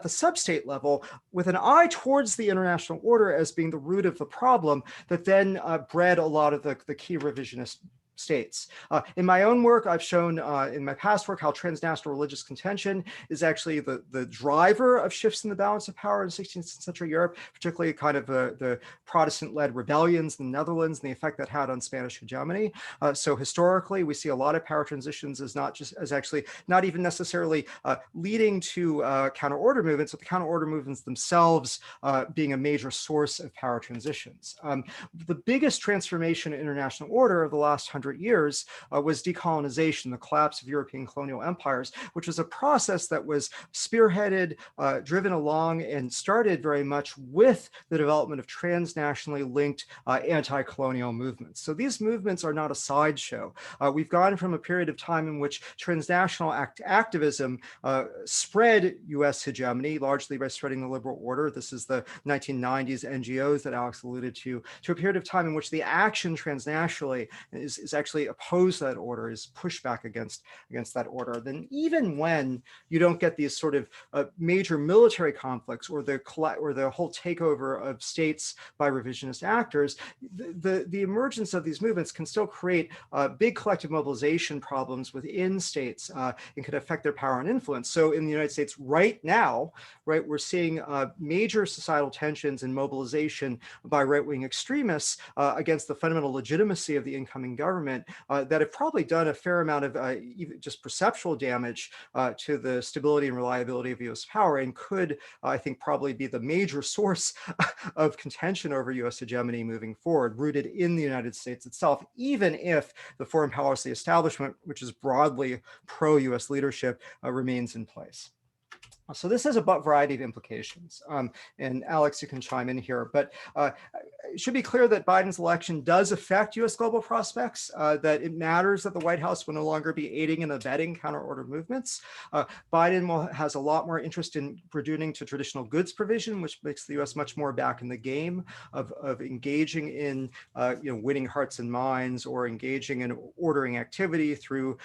sub-state level, with an eye towards the international order as being the root of the problem, that then bred a lot of the key revisionist states. In my own work, I've shown in my past work how transnational religious contention is actually the driver of shifts in the balance of power in 16th century Europe, particularly kind of the Protestant-led rebellions in the Netherlands and the effect that had on Spanish hegemony. So historically, we see a lot of power transitions as actually not even necessarily leading to counter-order movements, but the counter-order movements themselves being a major source of power transitions. The biggest transformation in international order of the last 100 years was decolonization, the collapse of European colonial empires, which was a process that was spearheaded, driven along, and started very much with the development of transnationally linked anti-colonial movements. So these movements are not a sideshow. We've gone from a period of time in which transnational activism spread US hegemony, largely by spreading the liberal order. This is the 1990s NGOs that Alex alluded to a period of time in which the action transnationally is actually opposed to that order, is pushback against that order. Then even when you don't get these sort of major military conflicts or the whole takeover of states by revisionist actors, the emergence of these movements can still create big collective mobilization problems within states and could affect their power and influence. So in the United States right now, right, we're seeing major societal tensions and mobilization by right-wing extremists against the fundamental legitimacy of the incoming government, government that have probably done a fair amount of even just perceptual damage to the stability and reliability of US power, and could, I think, probably be the major source of contention over US hegemony moving forward, rooted in the United States itself, even if the foreign policy establishment, which is broadly pro-US leadership, remains in place. So this has a variety of implications, and Alex, you can chime in here, but it should be clear that Biden's election does affect US global prospects, that it matters that the White House will no longer be aiding and abetting counter-order movements. Biden has a lot more interest in returning to traditional goods provision, which makes the US much more back in the game of engaging in winning hearts and minds, or engaging in ordering activity through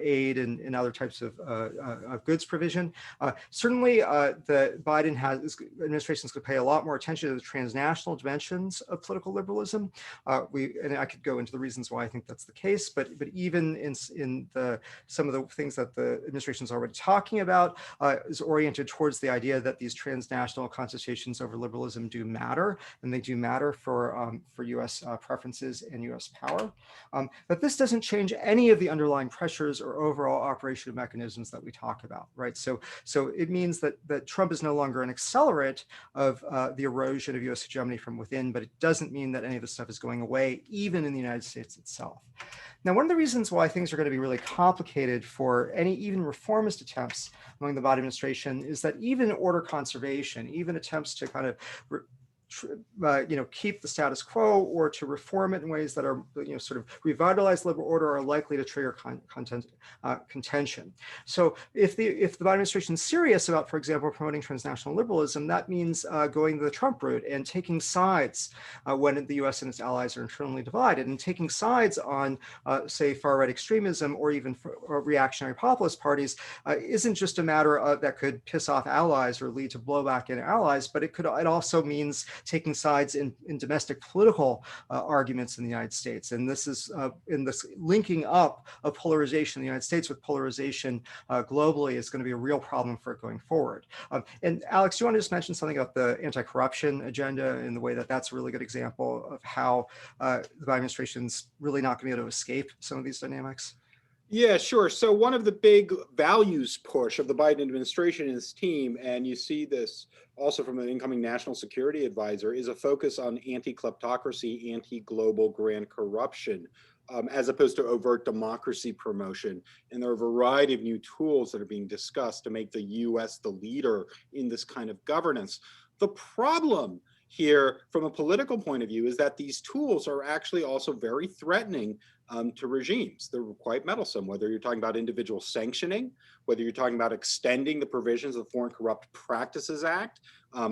aid and other types of goods provision. Certainly, the Biden administration is going to pay a lot more attention to the transnational dimensions of political liberalism. And I could go into the reasons why I think that's the case, but even in some of the things that the administration is already talking about is oriented towards the idea that these transnational contestations over liberalism do matter, and they do matter for U.S. preferences and U.S. power. But this doesn't change any of the underlying pressures or overall operational mechanisms that we talk about, right? So it means that Trump is no longer an accelerant of the erosion of US hegemony from within, but it doesn't mean that any of this stuff is going away, even in the United States itself. Now, one of the reasons why things are going to be really complicated for any even reformist attempts among the Biden administration is that even order conservation, even attempts to kind of keep the status quo or to reform it in ways that are, sort of revitalize liberal order, are likely to trigger contention. So if the Biden administration is serious about, for example, promoting transnational liberalism, that means going the Trump route and taking sides when the US and its allies are internally divided, and taking sides on, say, far-right extremism or even reactionary populist parties isn't just a matter of that could piss off allies or lead to blowback in allies, but it also means taking sides in domestic political arguments in the United States. And this is in this linking up of polarization in the United States with polarization globally is going to be a real problem for it going forward. And Alex, do you want to just mention something about the anti-corruption agenda and the way that that's a really good example of how the Biden administration's really not going to be able to escape some of these dynamics? Yeah, sure. So one of the big values push of the Biden administration and his team, and you see this also from an incoming national security advisor, is a focus on anti-kleptocracy, anti-global grand corruption, as opposed to overt democracy promotion. And there are a variety of new tools that are being discussed to make the US the leader in this kind of governance. The problem here, from a political point of view, is that these tools are actually also very threatening to regimes. They're quite meddlesome, whether you're talking about individual sanctioning, whether you're talking about extending the provisions of the Foreign Corrupt Practices Act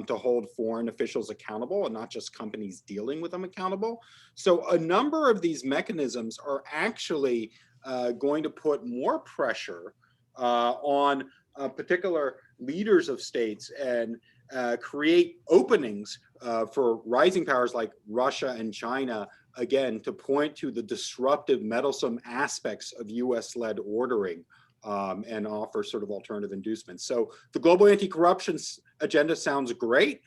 to hold foreign officials accountable and not just companies dealing with them accountable. So a number of these mechanisms are actually going to put more pressure on particular leaders of states and create openings for rising powers like Russia and China, again, to point to the disruptive, meddlesome aspects of US-led ordering and offer sort of alternative inducements. So the global anti-corruption agenda sounds great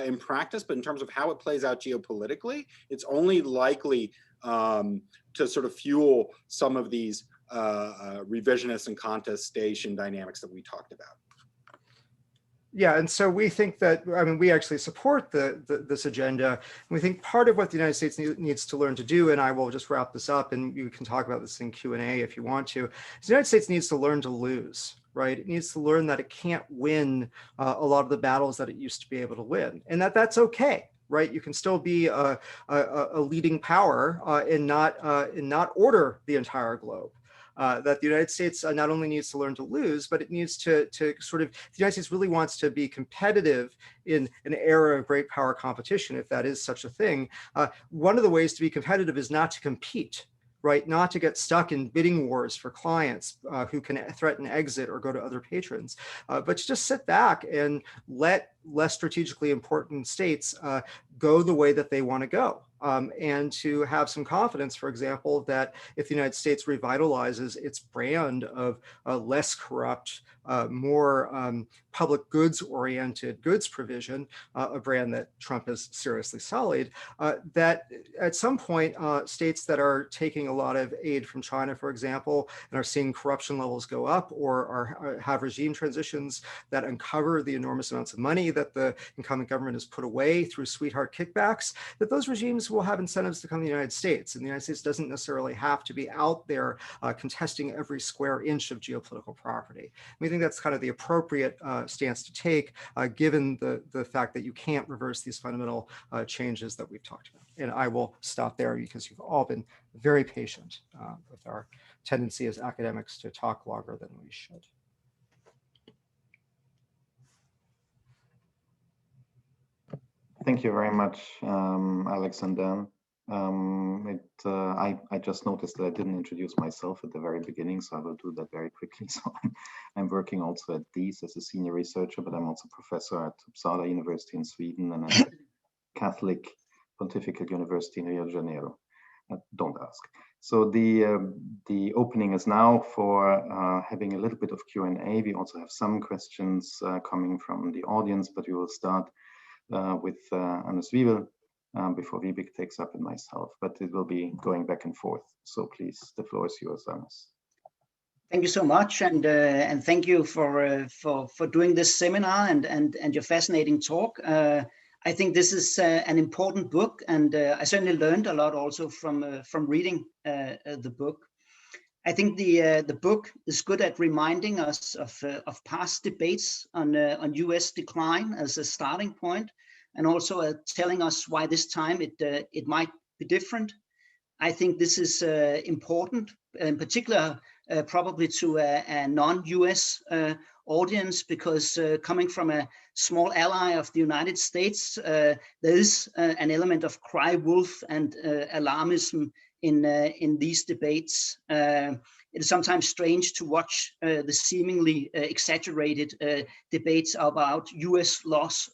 in practice, but in terms of how it plays out geopolitically, it's only likely to sort of fuel some of these revisionist and contestation dynamics that we talked about. Yeah, and so we think that, I mean, we actually support this agenda. And we think part of what the United States needs to learn to do, and I will just wrap this up, and you can talk about this in Q&A if you want to, is the United States needs to learn to lose, right? It needs to learn that it can't win a lot of the battles that it used to be able to win, and that's okay. Right, you can still be a leading power and not order the entire globe. That the United States not only needs to learn to lose, but it needs to sort of, the United States really wants to be competitive in an era of great power competition, if that is such a thing. One of the ways to be competitive is not to compete, right? Not to get stuck in bidding wars for clients who can threaten exit or go to other patrons, but to just sit back and let less strategically important states go the way that they want to go. And to have some confidence, for example, that if the United States revitalizes its brand of less corrupt, more public goods-oriented goods provision, a brand that Trump has seriously sullied, that at some point, states that are taking a lot of aid from China, for example, and are seeing corruption levels go up, or have regime transitions that uncover the enormous amounts of money that the incumbent government has put away through sweetheart kickbacks, that those regimes will have incentives to come to the United States. And the United States doesn't necessarily have to be out there contesting every square inch of geopolitical property. We think that's kind of the appropriate stance to take, given the fact that you can't reverse these fundamental changes that we've talked about. And I will stop there because you've all been very patient with our tendency as academics to talk longer than we should. Thank you very much, Alex and Dan. I just noticed that I didn't introduce myself at the very beginning, so I will do that very quickly. So I'm working also at DIIS as a senior researcher, but I'm also professor at Uppsala University in Sweden and at Catholic Pontifical University in Rio de Janeiro. Don't ask. So the opening is now for having a little bit of Q&A. We also have some questions coming from the audience, but we will start with Anders Wiewel before Vibeke takes up and myself, but it will be going back and forth. So please, the floor is yours, Anders. Thank you so much, and thank you for doing this seminar and your fascinating talk. I think this is an important book, and I certainly learned a lot also from reading the book. I think the book is good at reminding us of past debates on U.S. decline as a starting point, and also telling us why this time it might be different. I think this is important, in particular, probably to a non-U.S. audience, because coming from a small ally of the United States, there is an element of cry wolf and alarmism in these debates. It is sometimes strange to watch the seemingly exaggerated debates about U.S. loss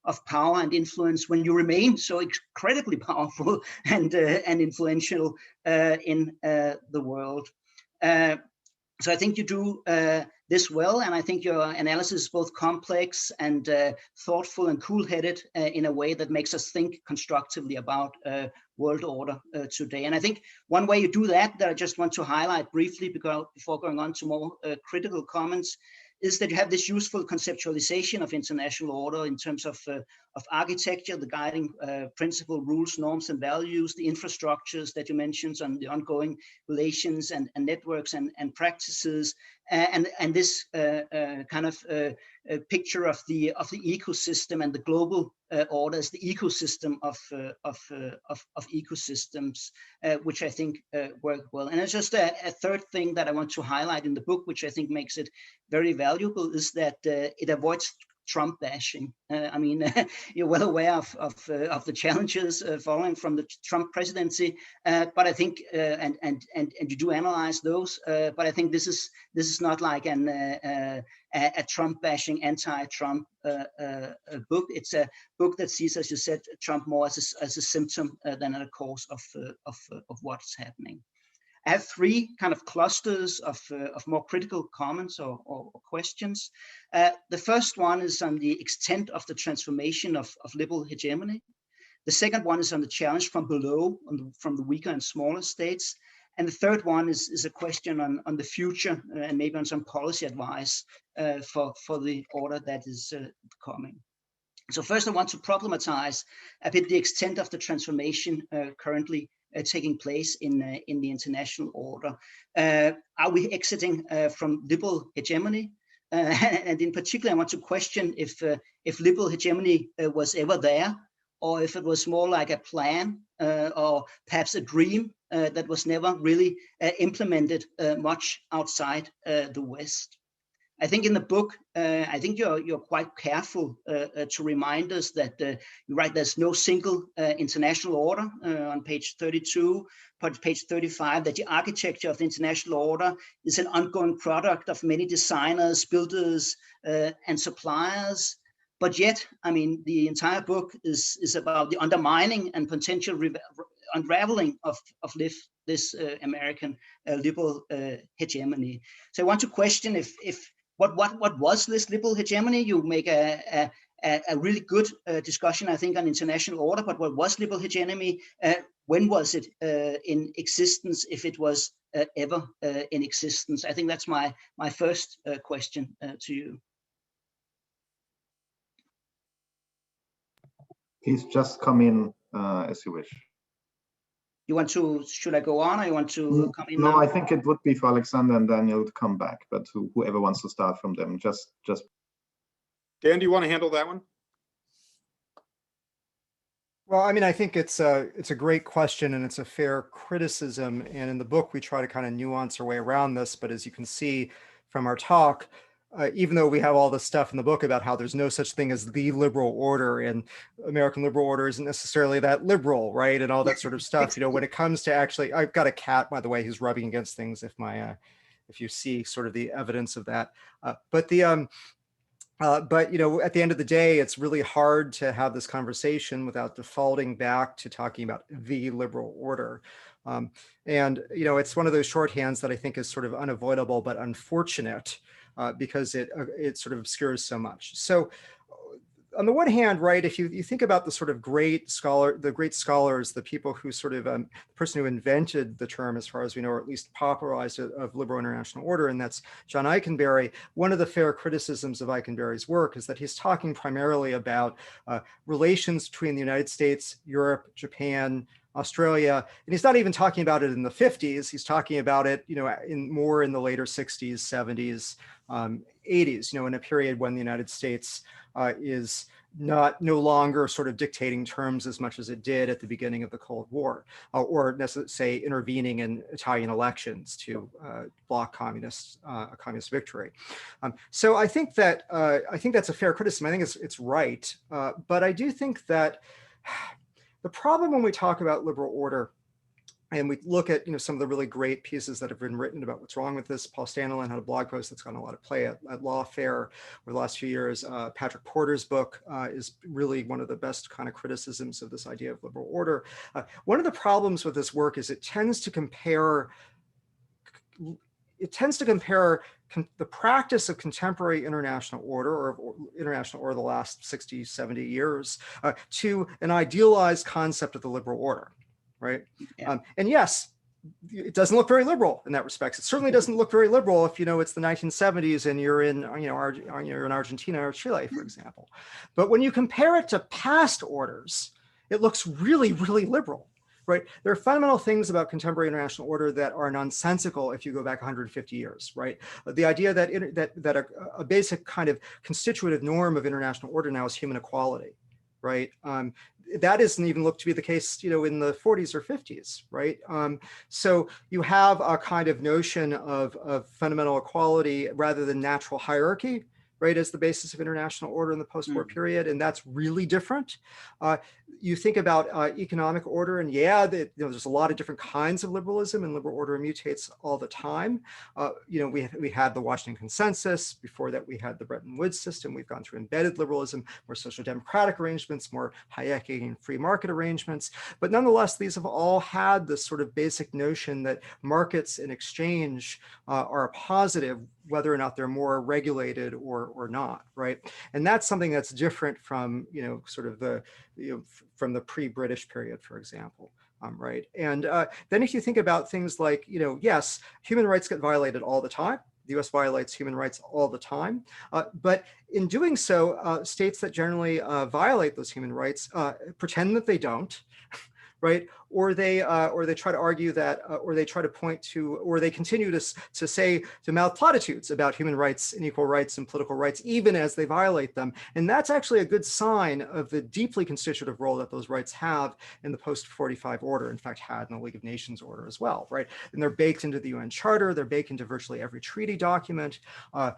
of power and influence when you remain so incredibly powerful and influential in the world. So I think you do this well, and I think your analysis is both complex and thoughtful and cool-headed in a way that makes us think constructively about world order today. And I think one way you do that I just want to highlight briefly before going on to more critical comments is that you have this useful conceptualization of international order in terms of architecture, the guiding principle, rules, norms, and values, the infrastructures that you mentioned, and the ongoing relations and networks and practices, and this kind of picture of the ecosystem and the global order as the ecosystem of ecosystems, which I think work well. And it's just a third thing that I want to highlight in the book, which I think makes it very valuable, is that it avoids Trump bashing. I mean, you're well aware of the challenges following from the Trump presidency, but I think and you do analyze those. But I think this is not like a Trump bashing, anti-Trump book. It's a book that sees, as you said, Trump more as a symptom than a cause of what's happening. I have three kind of clusters of more critical comments or questions. The first one is on the extent of the transformation of liberal hegemony. The second one is on the challenge from below, from the weaker and smaller states. And the third one is a question on the future and maybe on some policy advice for the order that is coming. So first, I want to problematize a bit the extent of the transformation currently taking place in the international order. Are we exiting from liberal hegemony? And in particular, I want to question if liberal hegemony was ever there, or if it was more like a plan or perhaps a dream that was never really implemented much outside the West. I think in the book, I think you're quite careful to remind us that you write there's no single international order on page 32, page 35, that the architecture of the international order is an ongoing product of many designers, builders, and suppliers. But yet, I mean, the entire book is about the undermining and potential unraveling of this American liberal hegemony. So I want to question if what was this liberal hegemony? You make a really good discussion, I think, on international order. But what was liberal hegemony? When was it in existence, if it was ever in existence? I think that's my first question to you. Please just come in as you wish. You want to, should I go on, or you want to come in No, now? I think it would be for Alexander and Daniel to come back, but whoever wants to start from them, just. Dan, do you want to handle that one? Well, I mean, I think it's a great question, and it's a fair criticism. And in the book, we try to kind of nuance our way around this. But as you can see from our talk, even though we have all this stuff in the book about how there's no such thing as the liberal order, and American liberal order isn't necessarily that liberal, right? And all that sort of stuff, you know, when it comes to actually, I've got a cat, by the way, who's rubbing against things if you see sort of the evidence of that. But you know, at the end of the day, it's really hard to have this conversation without defaulting back to talking about the liberal order. And, you know, it's one of those shorthands that I think is sort of unavoidable, but unfortunate, because it sort of obscures so much. So on the one hand, right, if you think about the sort of great scholars, the people who sort of, the person who invented the term, as far as we know, or at least popularized it, of liberal international order, and that's John Eikenberry. One of the fair criticisms of Eikenberry's work is that he's talking primarily about relations between the United States, Europe, Japan, Australia, and he's not even talking about it in the 50s. He's talking about it, you know, more in the later 60s, 70s, 80s, you know, in a period when the United States is no longer sort of dictating terms as much as it did at the beginning of the Cold War, or say intervening in Italian elections to block a communist victory. So I think that's a fair criticism. I think it's right, but I do think that the problem when we talk about liberal order, and we look at, you know, some of the really great pieces that have been written about what's wrong with this. Paul Stanley had a blog post that's gotten a lot of play at Lawfare over the last few years. Patrick Porter's book is really one of the best kind of criticisms of this idea of liberal order. One of the problems with this work is it tends to compare the practice of contemporary international order, or international order the last 60, 70 years, to an idealized concept of the liberal order, right? Yeah. And yes, it doesn't look very liberal in that respect. It certainly doesn't look very liberal if, you know, it's the 1970s and you're in, you know, you're in Argentina or Chile, for example. But when you compare it to past orders, it looks really, really liberal. Right? There are fundamental things about contemporary international order that are nonsensical if you go back 150 years, right? The idea that a basic kind of constitutive norm of international order now is human equality, right? That doesn't even look to be the case, you know, in the 40s or 50s, right? So you have a kind of notion of fundamental equality rather than natural hierarchy, right, as the basis of international order in the post-war period, and that's really different. You think about economic order, and yeah, you know, there's a lot of different kinds of liberalism, and liberal order mutates all the time. You know, we had the Washington Consensus. Before that, we had the Bretton Woods system. We've gone through embedded liberalism, more social democratic arrangements, more Hayekian free market arrangements. But nonetheless, these have all had this sort of basic notion that markets and exchange are a positive, whether or not they're more regulated or not, right? And that's something that's different from, you know, sort of the, you know, from the pre-British period, for example, right? And then if you think about things like, you know, yes, human rights get violated all the time. The US violates human rights all the time. But in doing so, states that generally violate those human rights pretend that they don't, right? Or they try to argue that, or they try to point to, or they continue to say, to mouth platitudes about human rights and equal rights and political rights, even as they violate them. And that's actually a good sign of the deeply constitutive role that those rights have in the post-45 order, in fact, had in the League of Nations order as well, right? And they're baked into the UN Charter, they're baked into virtually every treaty document. If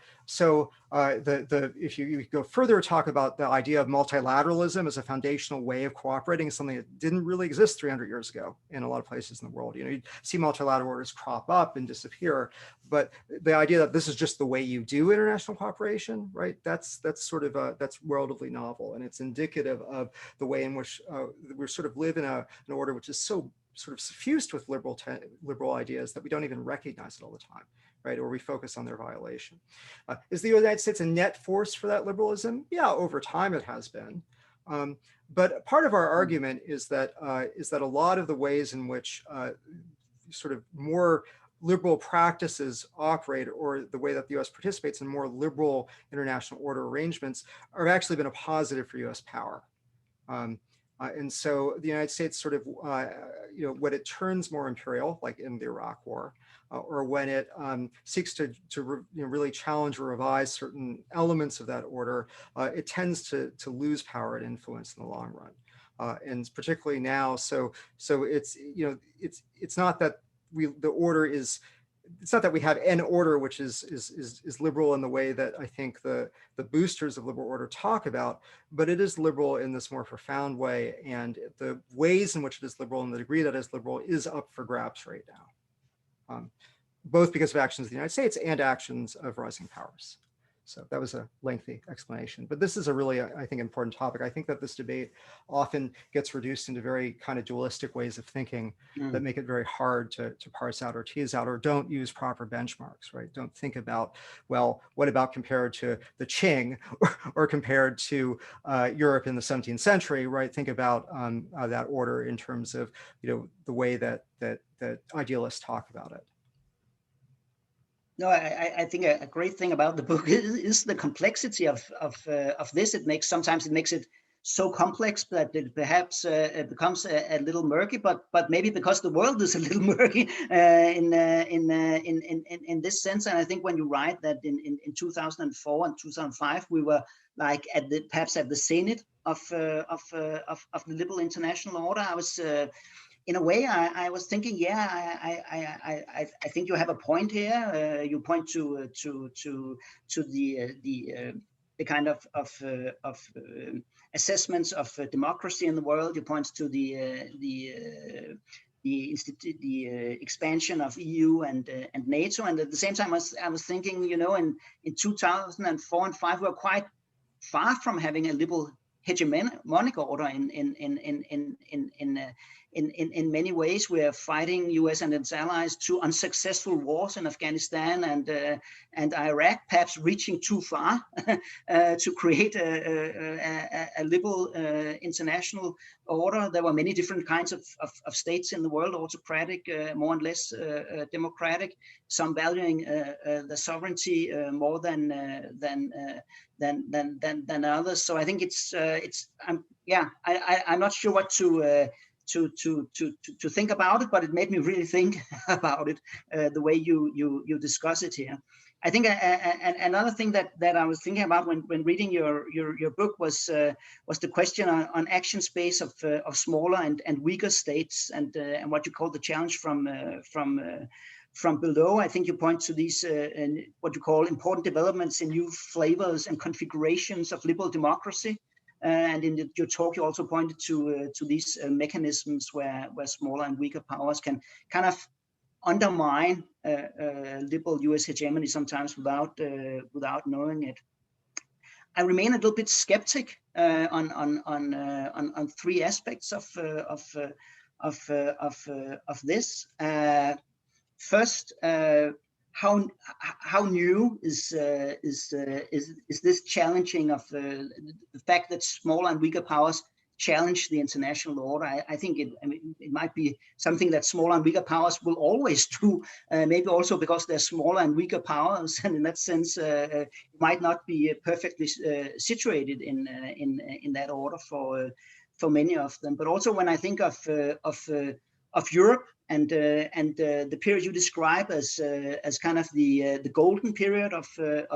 you go further, talk about the idea of multilateralism as a foundational way of cooperating, something that didn't really exist 300 years years ago in a lot of places in the world. You see multilateral orders crop up and disappear, but the idea that this is just the way you do international cooperation, right? That's that's relatively novel, and it's indicative of the way in which we sort of live in an order which is so sort of suffused with liberal ideas that we don't even recognize it all the time, right? Or we focus on their violation. Is the United States a net force for that liberalism? Yeah, over time it has been. But part of our argument is that a lot of the ways in which sort of more liberal practices operate, or the way that the US participates in more liberal international order arrangements, have actually been a positive for US power. And so the United States sort of, when it turns more imperial, like in the Iraq War, or when it seeks to really challenge or revise certain elements of that order, it tends to lose power and influence in the long run. And particularly now, so it's it's not that it's not that we have an order which is liberal in the way that I think the boosters of liberal order talk about, but it is liberal in this more profound way, and the ways in which it is liberal and the degree that it is liberal is up for grabs right now, both because of actions of the United States and actions of rising powers. So that was a lengthy explanation, but this is a really, I think, important topic. I think that this debate often gets reduced into very kind of dualistic ways of thinking that make it very hard to parse out or tease out, or don't use proper benchmarks, right? Don't think about, well, what about compared to the Qing or compared to Europe in the 17th century, right? Think about that order in terms of, the way that idealists talk about it. No, I think a great thing about the book is the complexity of this. Sometimes it makes it so complex that it perhaps becomes a little murky, but maybe because the world is a little murky in this sense. And I think when you write that in 2004 and 2005 we were like perhaps at the zenith of the liberal international order, I was. In a way, I was thinking, yeah, I think you have a point here. You point to the kind of assessments of democracy in the world. You point to the expansion of EU and NATO, and at the same time, I was thinking, in 2004 and 2005, we were quite far from having a liberal hegemonic order in many ways. We are fighting US and its allies two unsuccessful wars in Afghanistan and Iraq, perhaps reaching too far to create a liberal international order. There were many different kinds of states in the world, autocratic, more and less democratic, some valuing the sovereignty more than others. So I think I'm not sure what to think about it, but it made me really think about it, the way you discuss it here. I think another thing that I was thinking about when reading your book was the question on action space of smaller and weaker states, and what you call the challenge from below. I think you point to these what you call important developments in new flavors and configurations of liberal democracy. And in your talk, you also pointed to these mechanisms where smaller and weaker powers can kind of undermine liberal US hegemony sometimes without knowing it. I remain a little bit skeptic on three aspects of this. First, how new is this challenging of the fact that smaller and weaker powers challenge the international order? I think it might be something that smaller and weaker powers will always do, maybe also because they're smaller and weaker powers, and in that sense might not be perfectly situated in that order for many of them. But also when I think of Europe and the period you describe as kind of the golden period of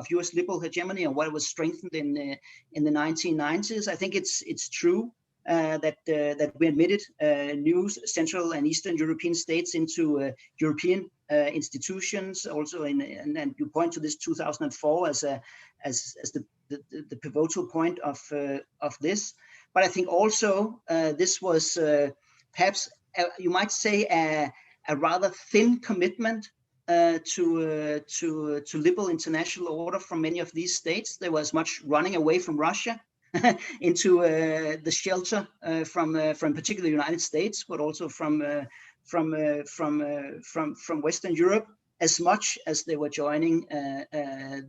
US liberal hegemony, and what was strengthened in the 1990s, I think it's true that we admitted new Central and Eastern European states into European institutions. Also, and you point to this 2004 as the pivotal point of this. But I think also this was perhaps you might say, a rather thin commitment to liberal international order from many of these states. There was much running away from Russia into the shelter from particularly the United States, but also from Western Europe, as much as they were joining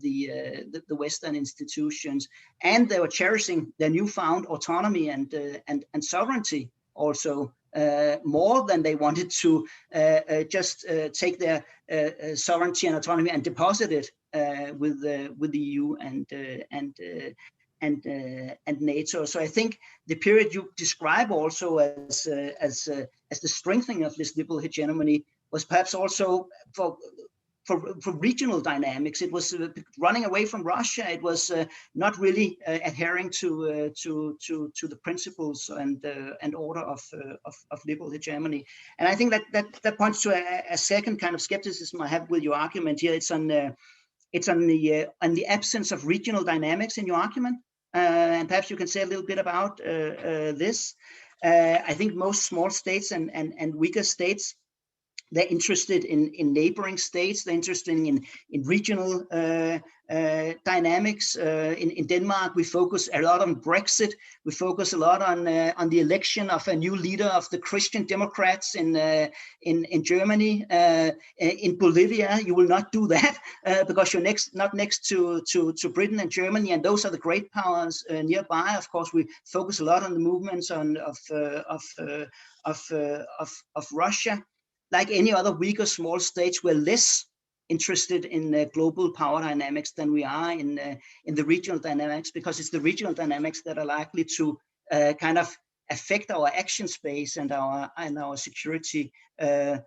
the Western institutions, and they were cherishing their newfound autonomy and sovereignty also more than they wanted to just take their sovereignty and autonomy and deposit it with the EU and NATO. So I think the period you describe also as the strengthening of this liberal hegemony was perhaps also for regional dynamics. It was running away from Russia. It was not really adhering to the principles and order of liberal hegemony. And I think that points to a second kind of skepticism I have with your argument here. It's on the absence of regional dynamics in your argument. And perhaps you can say a little bit about this. I think most small states and weaker states, they're interested in neighboring states. They're interested in regional dynamics. In Denmark, we focus a lot on Brexit. We focus a lot on the election of a new leader of the Christian Democrats in Germany. In Bolivia, you will not do that because you're not next to Britain and Germany, and those are the great powers nearby. Of course, we focus a lot on the movements of Russia. Like any other weaker small states, we're less interested in global power dynamics than we are in the regional dynamics, because it's the regional dynamics that are likely to kind of affect our action space and our security the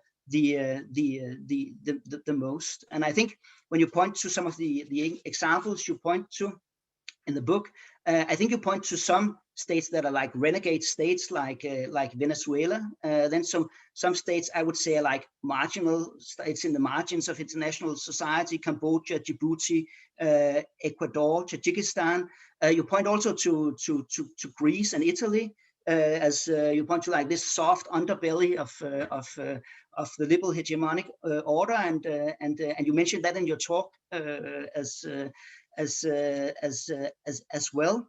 most. And I think when you point to some of the examples you point to in the book, I think you point to some states that are like renegade states, like Venezuela. Then some states I would say are like marginal states in the margins of international society: Cambodia, Djibouti, Ecuador, Tajikistan. You point also to Greece and Italy, as you point to like this soft underbelly of the liberal hegemonic order, and you mentioned that in your talk as well.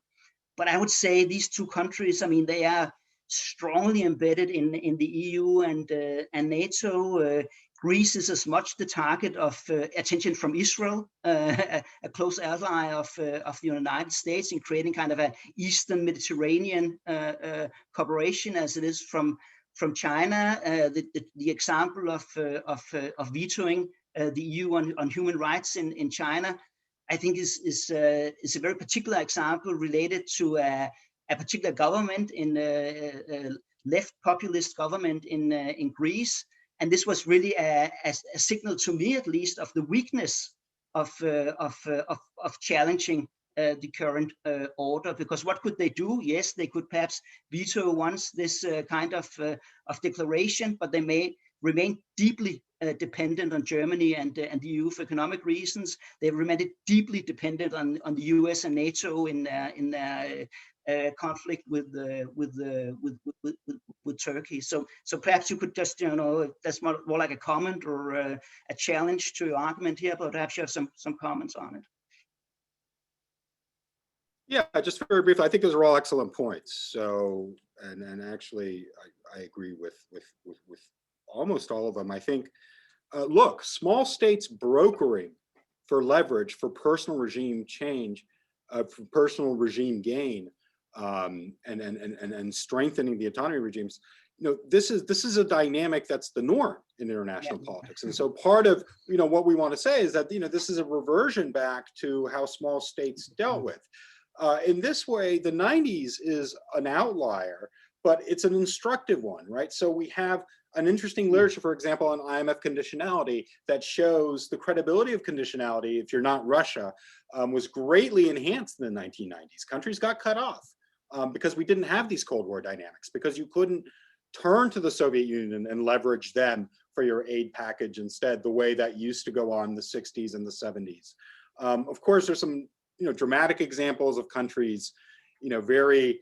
But I would say these two countries, I mean, they are strongly embedded in the EU and NATO. Greece is as much the target of attention from Israel, a close ally of the United States, in creating kind of an Eastern Mediterranean cooperation, as it is from China. The example of vetoing the EU on human rights in China, I think is a very particular example related to a particular government, in left populist government in Greece. And this was really a signal, to me at least, of the weakness of challenging the current order. Because what could they do? Yes, they could perhaps veto once this kind of declaration, but they may remain deeply dependent on Germany and the EU for economic reasons. They remained deeply dependent on the US and NATO in their conflict with Turkey. So perhaps you could just, that's more like a comment or a challenge to your argument here, but perhaps you have some comments on it. Yeah, just very briefly, I think those are all excellent points. So, and actually, I agree with almost all of them. I think, look, small states brokering for leverage, for personal regime change, for personal regime gain, and strengthening the autonomy regimes. This is a dynamic that's the norm in international politics. And so part of what we want to say is that this is a reversion back to how small states dealt with. In this way, the 90s is an outlier, but it's an instructive one, right? So we have an interesting literature, for example, on IMF conditionality that shows the credibility of conditionality, if you're not Russia, was greatly enhanced in the 1990s. Countries got cut off because we didn't have these Cold War dynamics, because you couldn't turn to the Soviet Union and leverage them for your aid package instead, the way that used to go on in the 60s and the 70s. Of course, there's some dramatic examples of countries, very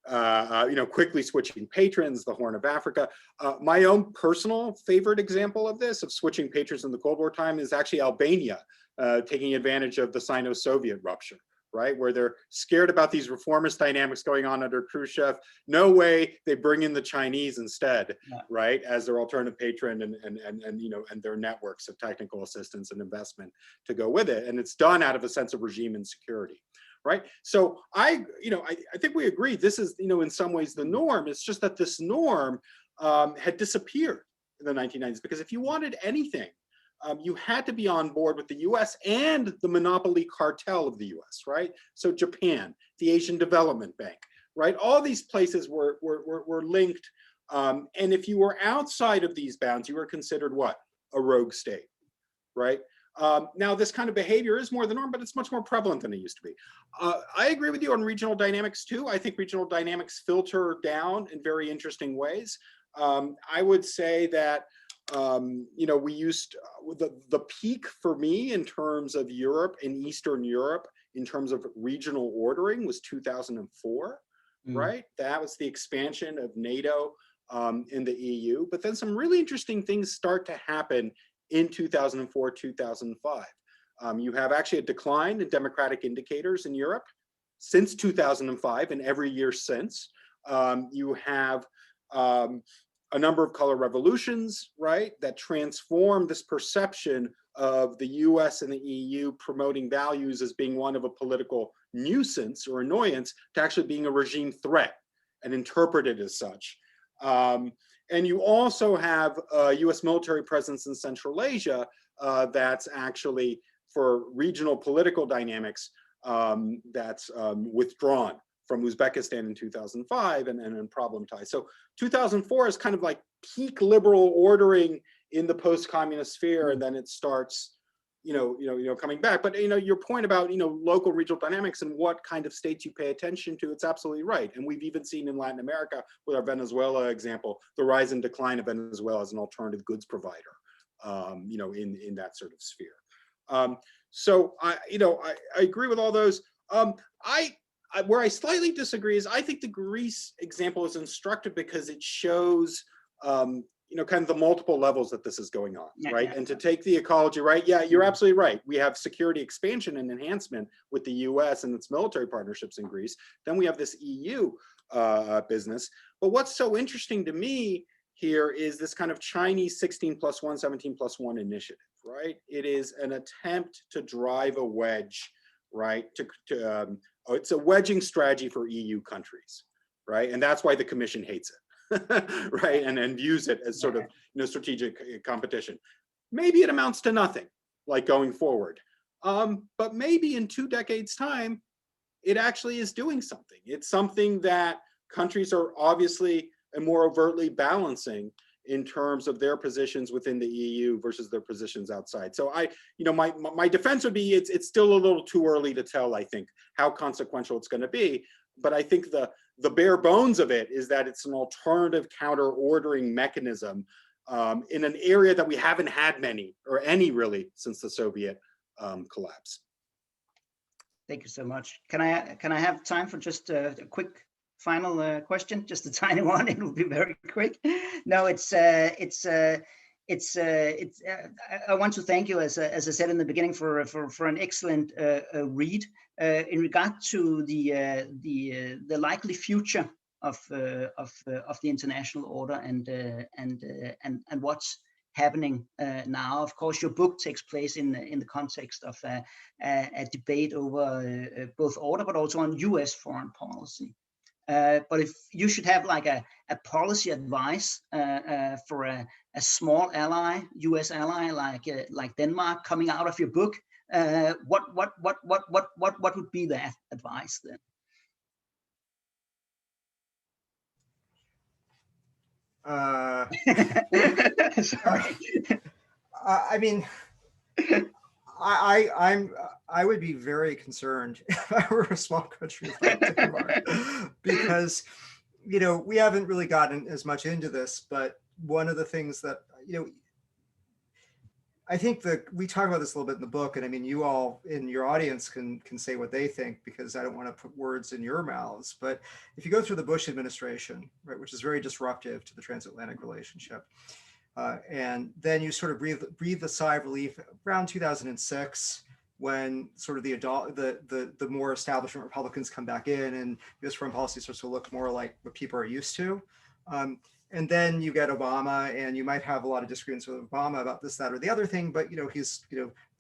quickly switching patrons, the Horn of Africa. My own personal favorite example of this, of switching patrons in the Cold War time, is actually Albania, taking advantage of the Sino-Soviet rupture, right? Where they're scared about these reformist dynamics going on under Khrushchev. No way, they bring in the Chinese instead, right? As their alternative patron and their networks of technical assistance and investment to go with it. And it's done out of a sense of regime insecurity. Right. So I think we agree this is, in some ways the norm. It's just that this norm had disappeared in the 1990s, because if you wanted anything, you had to be on board with the US and the monopoly cartel of the US, right? So Japan, the Asian Development Bank, right? All these places were linked. And if you were outside of these bounds, you were considered what? A rogue state, right? Now, this kind of behavior is more the norm, but it's much more prevalent than it used to be. I agree with you on regional dynamics too. I think regional dynamics filter down in very interesting ways. I would say that, we used the peak for me in terms of Europe and Eastern Europe in terms of regional ordering was 2004, right? That was the expansion of NATO in the EU. But then some really interesting things start to happen in 2004, 2005. You have actually a decline in democratic indicators in Europe since 2005 and every year since. You have a number of color revolutions, right, that transform this perception of the US and the EU promoting values as being one of a political nuisance or annoyance to actually being a regime threat and interpreted as such. And you also have a US military presence in Central Asia that's actually, for regional political dynamics, that's withdrawn from Uzbekistan in 2005 and problematized. So 2004 is kind of like peak liberal ordering in the post-communist sphere, and then it starts, coming back. But your point about local regional dynamics and what kind of states you pay attention to, it's absolutely right. And we've even seen in Latin America with our Venezuela example, the rise and decline of Venezuela as an alternative goods provider, in that sort of sphere. So I agree with all those. Where I slightly disagree is I think the Greece example is instructive because it shows, kind of the multiple levels that this is going on, right? And to take the ecology, right? Yeah, you're absolutely right. We have security expansion and enhancement with the US and its military partnerships in Greece. Then we have this EU business. But what's so interesting to me here is this kind of Chinese 16+1, 17+1 initiative, right? It is an attempt to drive a wedge, right? It's a wedging strategy for EU countries, right? And that's why the Commission hates it, right? And views it as sort of strategic competition. Maybe it amounts to nothing, like going forward. But maybe in 2 decades' time, it actually is doing something. It's something that countries are obviously and more overtly balancing in terms of their positions within the EU versus their positions outside. So my defense would be it's still a little too early to tell, I think, how consequential it's going to be. But I think the bare bones of it is that it's an alternative counter-ordering mechanism in an area that we haven't had many or any really since the Soviet collapse. Thank you so much. Can I have time for just a quick final question, just a tiny one? It will be very quick. No, I want to thank you, as I said in the beginning, for an excellent read in regard to the likely future of the international order and what's happening now. Of course, your book takes place in the context of a debate over both order, but also on U.S. foreign policy. But if you should have like a policy advice for a small ally, U.S. ally like Denmark, coming out of your book, what would be that advice then? Sorry. I mean, I would be very concerned if I were a small country like Denmark, because we haven't really gotten as much into this, but one of the things that I think that we talk about this a little bit in the book, and I mean, you all in your audience can say what they think, because I don't want to put words in your mouths. But if you go through the Bush administration, right, which is very disruptive to the transatlantic relationship, and then you sort of breathe a sigh of relief around 2006, when sort of the more establishment Republicans come back in, and U.S. foreign policy starts to look more like what people are used to. And then you get Obama, and you might have a lot of disagreements with Obama about this, that, or the other thing, but he's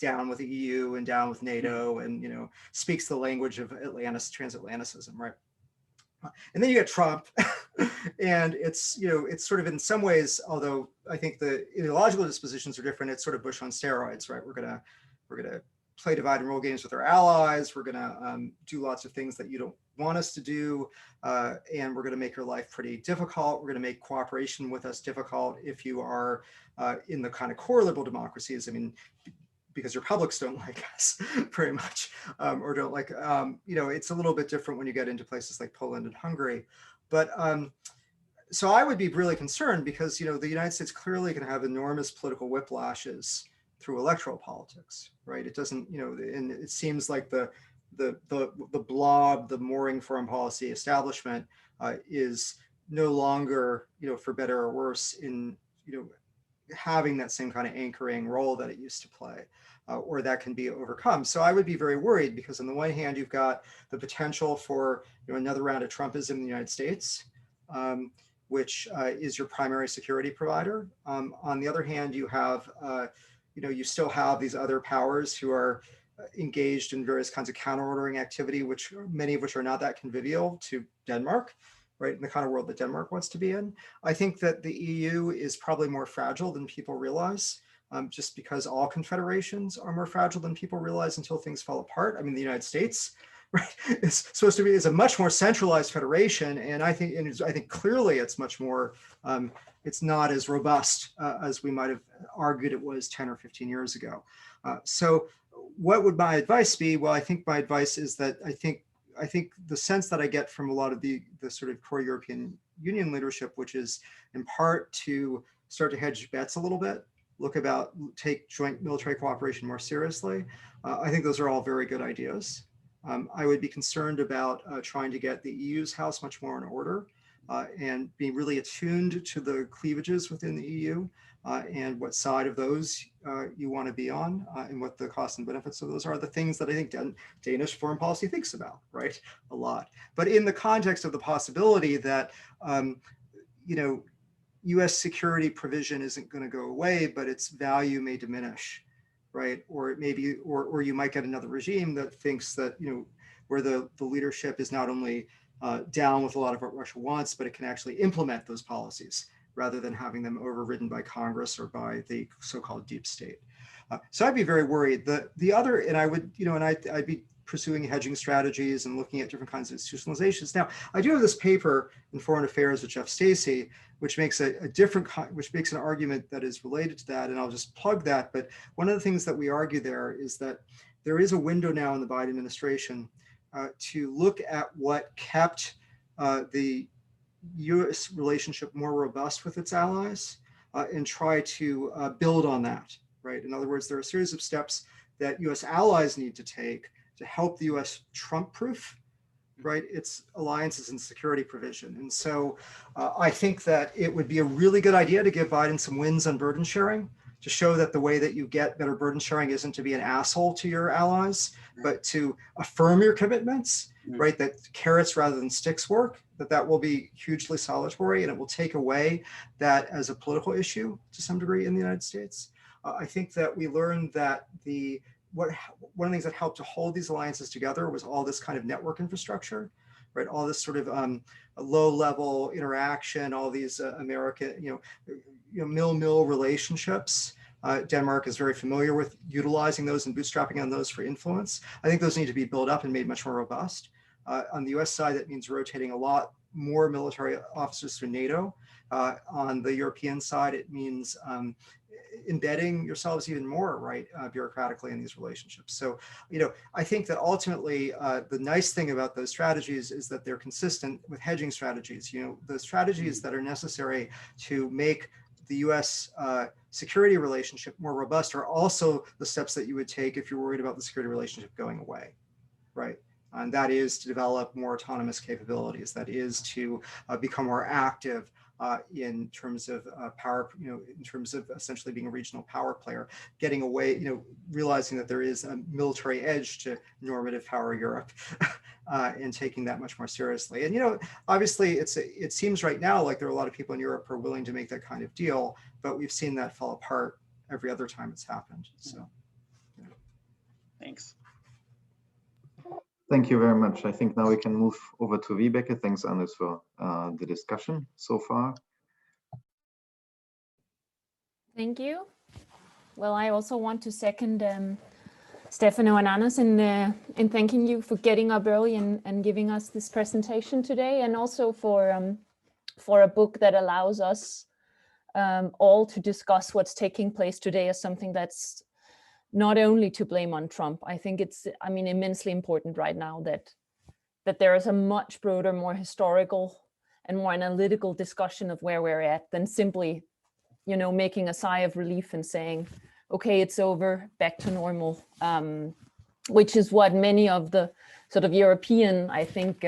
down with the EU and down with NATO, and speaks the language of transatlanticism, right? And then you get Trump, and it's sort of in some ways, although I think the ideological dispositions are different, it's sort of Bush on steroids, right? We're gonna play divide and roll games with our allies. We're gonna do lots of things that you don't want us to do, and we're going to make your life pretty difficult. We're going to make cooperation with us difficult if you are in the kind of core liberal democracies. I mean, because your publics don't like us very much, or don't like, it's a little bit different when you get into places like Poland and Hungary. But so I would be really concerned, because the United States clearly can have enormous political whiplashes through electoral politics, right? It doesn't, and it seems like the blob, the mooring foreign policy establishment is no longer, for better or worse, in having that same kind of anchoring role that it used to play, or that can be overcome. So I would be very worried, because on the one hand, you've got the potential for another round of Trumpism in the United States, which is your primary security provider. On the other hand, you have, you still have these other powers who are engaged in various kinds of counter-ordering activity, which many of which are not that convivial to Denmark, right, in the kind of world that Denmark wants to be in. I think that the EU is probably more fragile than people realize, just because all confederations are more fragile than people realize until things fall apart. I mean, the United States, right, is a much more centralized federation, and I think clearly it's much more, it's not as robust as we might have argued it was 10 or 15 years ago. So what would my advice be? Well, I think my advice is that I think the sense that I get from a lot of the sort of core European Union leadership, which is in part to start to hedge bets a little bit, take joint military cooperation more seriously. I think those are all very good ideas. I would be concerned about trying to get the EU's house much more in order, and being really attuned to the cleavages within the EU, and what side of those you want to be on, and what the costs and benefits of those are. The things that I think Danish foreign policy thinks about, right, a lot. But in the context of the possibility that, U.S. security provision isn't going to go away, but its value may diminish, right? Or it may be, or you might get another regime that thinks that, where the leadership is not only down with a lot of what Russia wants, but it can actually implement those policies, rather than having them overridden by Congress or by the so-called deep state. So I'd be very worried. The other, and I would, I'd be pursuing hedging strategies and looking at different kinds of institutionalizations. Now, I do have this paper in Foreign Affairs with Jeff Stacey, which makes which makes an argument that is related to that, and I'll just plug that. But one of the things that we argue there is that there is a window now in the Biden administration to look at what kept the U.S. relationship more robust with its allies, and try to build on that, right? In other words, there are a series of steps that U.S. allies need to take to help the U.S. Trump-proof, right, its alliances and security provision. And so I think that it would be a really good idea to give Biden some wins on burden sharing, to show that the way that you get better burden sharing isn't to be an asshole to your allies, but to affirm your commitments, right? That carrots rather than sticks work, that will be hugely salutary, and it will take away that as a political issue to some degree in the United States. I think that we learned that one of the things that helped to hold these alliances together was all this kind of network infrastructure, right? All this sort of low-level interaction, all these American, mill relationships. Denmark is very familiar with utilizing those and bootstrapping on those for influence. I think those need to be built up and made much more robust. On the US side, that means rotating a lot more military officers through NATO. On the European side, it means embedding yourselves even more, right, bureaucratically in these relationships. So, I think that ultimately the nice thing about those strategies is that they're consistent with hedging strategies. The strategies that are necessary to make the US security relationship more robust are also the steps that you would take if you're worried about the security relationship going away, right? And that is to develop more autonomous capabilities. That is to become more active in terms of power, in terms of essentially being a regional power player, getting away, realizing that there is a military edge to normative power Europe and taking that much more seriously. And, obviously it seems right now like there are a lot of people in Europe who are willing to make that kind of deal, but we've seen that fall apart every other time it's happened. So, Thanks. Thank you very much. I think now we can move over to Vibeke. Thanks, Anders, for the discussion so far. Thank you. Well, I also want to second Stefano and Anders in thanking you for getting up early and giving us this presentation today, and also for a book that allows us all to discuss what's taking place today as something that's not only to blame on Trump. I think it's, immensely important right now that there is a much broader, more historical and more analytical discussion of where we're at than simply, making a sigh of relief and saying, okay, it's over, back to normal, which is what many of the sort of European, I think,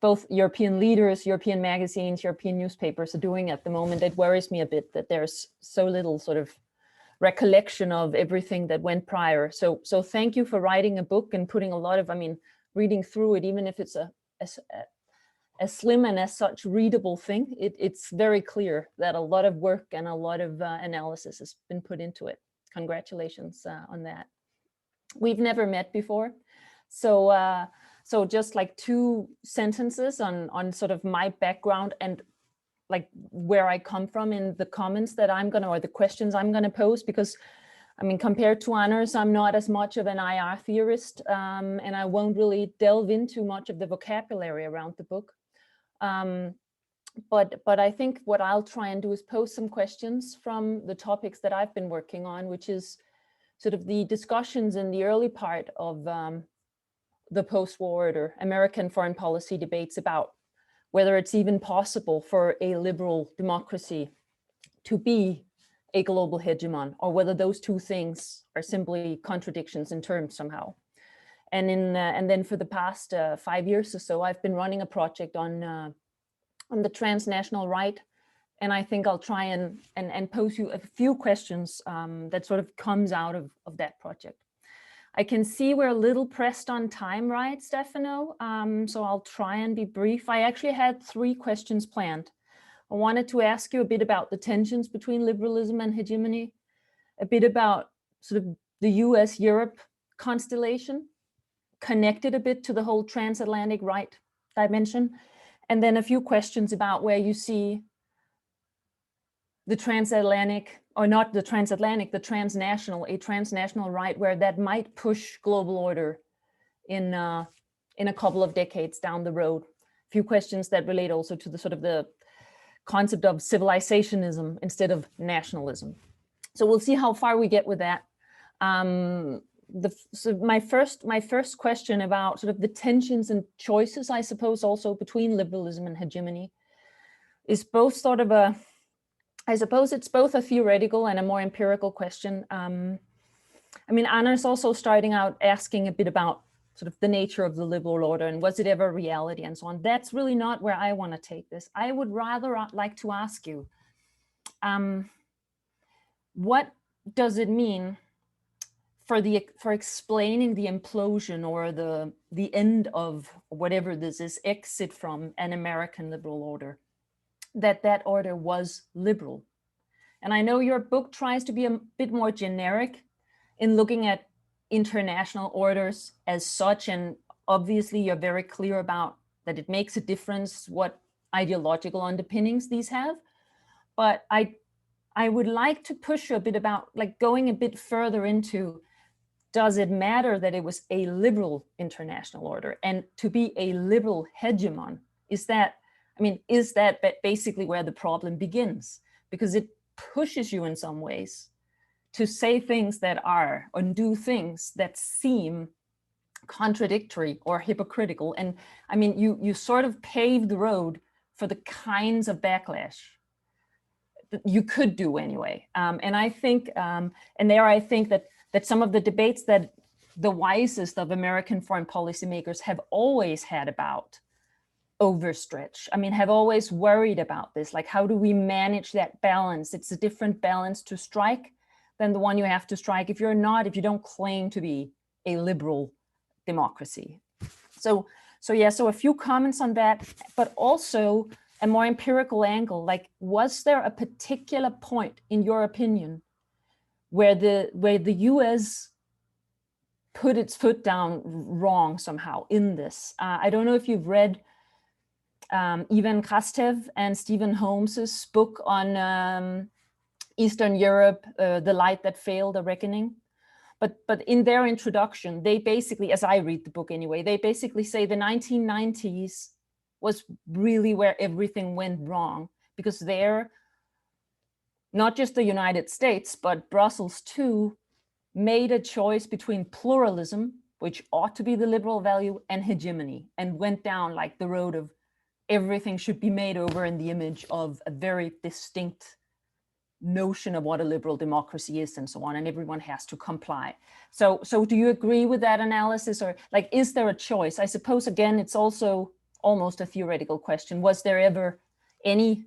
both European leaders, European magazines, European newspapers are doing at the moment. It worries me a bit that there's so little sort of recollection of everything that went prior. So thank you for writing a book and putting a lot of, reading through it, even if it's a slim and as such readable thing, it's very clear that a lot of work and a lot of analysis has been put into it. Congratulations on that. We've never met before. So just like 2 sentences on sort of my background and like where I come from in the comments that or the questions I'm gonna pose, because compared to Anders, I'm not as much of an IR theorist, and I won't really delve into much of the vocabulary around the book. But I think what I'll try and do is pose some questions from the topics that I've been working on, which is sort of the discussions in the early part of the post-war order, American foreign policy debates about whether it's even possible for a liberal democracy to be a global hegemon, or whether those 2 things are simply contradictions in terms somehow. And then for the past 5 years or so, I've been running a project on the transnational right, and I think I'll try and pose you a few questions that sort of comes out of that project. I can see we're a little pressed on time, right, Stefano? So I'll try and be brief. I actually had 3 questions planned. I wanted to ask you a bit about the tensions between liberalism and hegemony, a bit about sort of the US-Europe constellation, connected a bit to the whole transatlantic right dimension, and then a few questions about where you see the transatlantic, or not the transatlantic, a transnational right, where that might push global order in a couple of decades down the road. A few questions that relate also to the sort of the concept of civilizationism instead of nationalism. So we'll see how far we get with that. So my first question about sort of the tensions and choices, I suppose, also between liberalism and hegemony, is both sort of I suppose it's both a theoretical and a more empirical question. Anna's also starting out asking a bit about sort of the nature of the liberal order and was it ever reality and so on. That's really not where I want to take this. I would rather like to ask you, what does it mean for explaining the implosion or the end of whatever this is, exit from an American liberal order, that order was liberal? And I know your book tries to be a bit more generic in looking at international orders as such, and obviously you're very clear about that it makes a difference what ideological underpinnings these have. But I would like to push you a bit about like going a bit further into, does it matter that it was a liberal international order? And to be a liberal hegemon, is that basically where the problem begins? Because it pushes you in some ways to say things that are, or do things that seem contradictory or hypocritical. And I mean, you sort of pave the road for the kinds of backlash you could do anyway. And I think, and there I think that some of the debates that the wisest of American foreign policymakers have always had about overstretch. I mean, have always worried about this, like how do we manage that balance? It's a different balance to strike than the one you have to strike if you don't claim to be a liberal democracy. So a few comments on that, but also a more empirical angle, like was there a particular point in your opinion where the US put its foot down wrong somehow in this? I don't know if you've read Ivan Krastev and Stephen Holmes's book on Eastern Europe, The Light That Failed, A Reckoning. But in their introduction, they basically, as I read the book anyway, they basically say the 1990s was really where everything went wrong, because there, not just the United States, but Brussels too, made a choice between pluralism, which ought to be the liberal value, and hegemony, and went down like the road of everything should be made over in the image of a very distinct notion of what a liberal democracy is and so on, and everyone has to comply. So do you agree with that analysis, or like, is there a choice? I suppose, again, it's also almost a theoretical question. Was there ever any,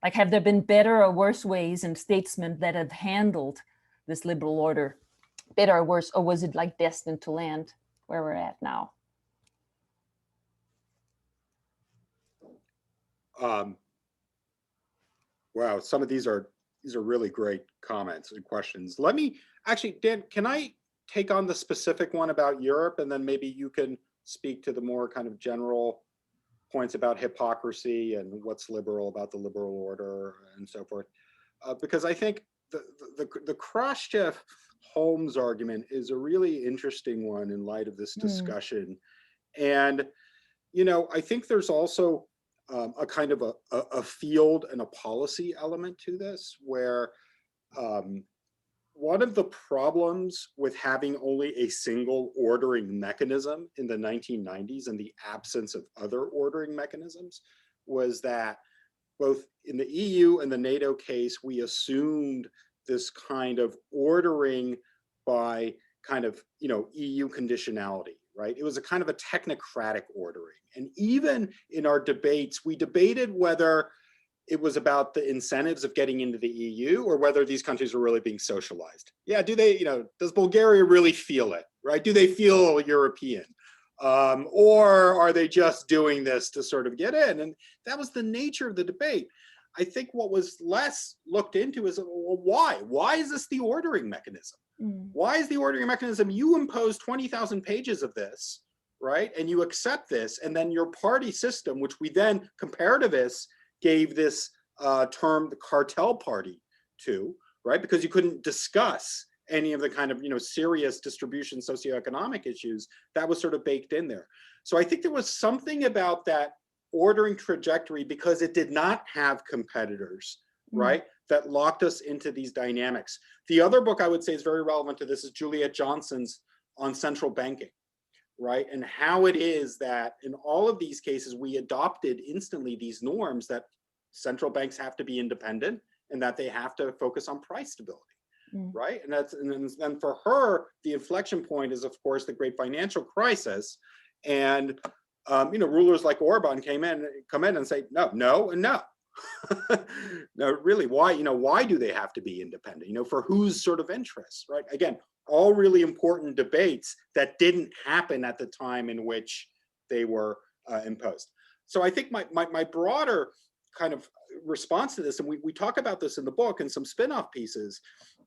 like, have there been better or worse ways in statesmen that have handled this liberal order, better or worse, or was it like destined to land where we're at now? Wow, some of these are really great comments and questions. Let me actually, Dan, can I take on the specific one about Europe, and then maybe you can speak to the more kind of general points about hypocrisy and what's liberal about the liberal order and so forth, because I think the Khrushchev-Holmes argument is a really interesting one in light of this discussion. And, you know, I think there's also a kind of a field and a policy element to this, where one of the problems with having only a single ordering mechanism in the 1990s and the absence of other ordering mechanisms was that both in the EU and the NATO case, we assumed this kind of ordering by kind of, you know, EU conditionality, right? It was a kind of a technocratic ordering. And even in our debates, we debated whether it was about the incentives of getting into the EU or whether these countries were really being socialized. Yeah, do they, you know, does Bulgaria really feel it, right? Do they feel European? Or are they just doing this to sort of get in? And that was the nature of the debate. I think what was less looked into is, well, why? Why is this the ordering mechanism? Why is the ordering mechanism? You impose 20,000 pages of this, right? And you accept this, and then your party system, which we then, comparativists, gave this term the cartel party to, right? Because you couldn't discuss any of the kind of, you know, serious distribution socioeconomic issues that was sort of baked in there. So I think there was something about that ordering trajectory, because it did not have competitors, right? That locked us into these dynamics. The other book I would say is very relevant to this is Juliette Johnson's on central banking, right? And how it is that in all of these cases, we adopted instantly these norms that central banks have to be independent and that they have to focus on price stability, right? And for her, the inflection point is, of course, the great financial crisis. And, you know, rulers like Orban come in and say, no, no, and no. No, really, why, you know, why do they have to be independent? You know, for whose sort of interests, right? Again, all really important debates that didn't happen at the time in which they were imposed. So I think my broader kind of response to this, and we talk about this in the book and some spin-off pieces,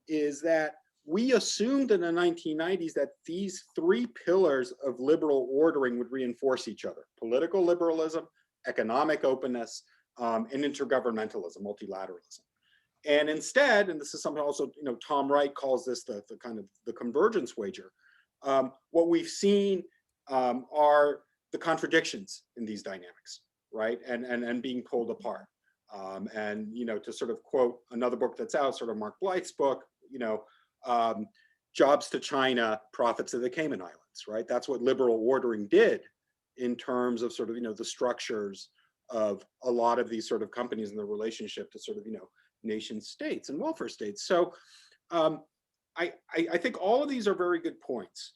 is that we assumed in the 1990s that these three pillars of liberal ordering would reinforce each other: political liberalism, economic openness, and intergovernmentalism, multilateralism. And instead, and this is something also, you know, Tom Wright calls this the kind of the convergence wager. What we've seen are the contradictions in these dynamics, right? And being pulled apart. And, you know, to sort of quote another book that's out, sort of Mark Blyth's book, you know, jobs to China, profits to the Cayman Islands, right? That's what liberal ordering did in terms of sort of, you know, the structures of a lot of these sort of companies and the relationship to sort of, you know, nation states and welfare states. So I think all of these are very good points.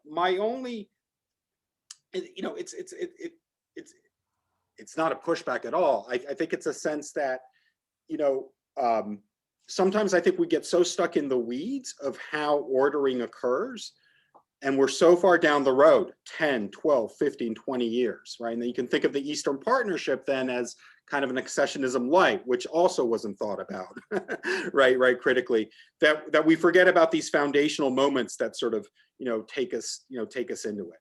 My only, you know, it's not a pushback at all. I think it's a sense that, you know, sometimes I think we get so stuck in the weeds of how ordering occurs, and we're so far down the road, 10, 12, 15, 20 years, right? And then you can think of the Eastern Partnership then as kind of an accessionism light, which also wasn't thought about, right, critically, that we forget about these foundational moments that sort of, you know, take us into it.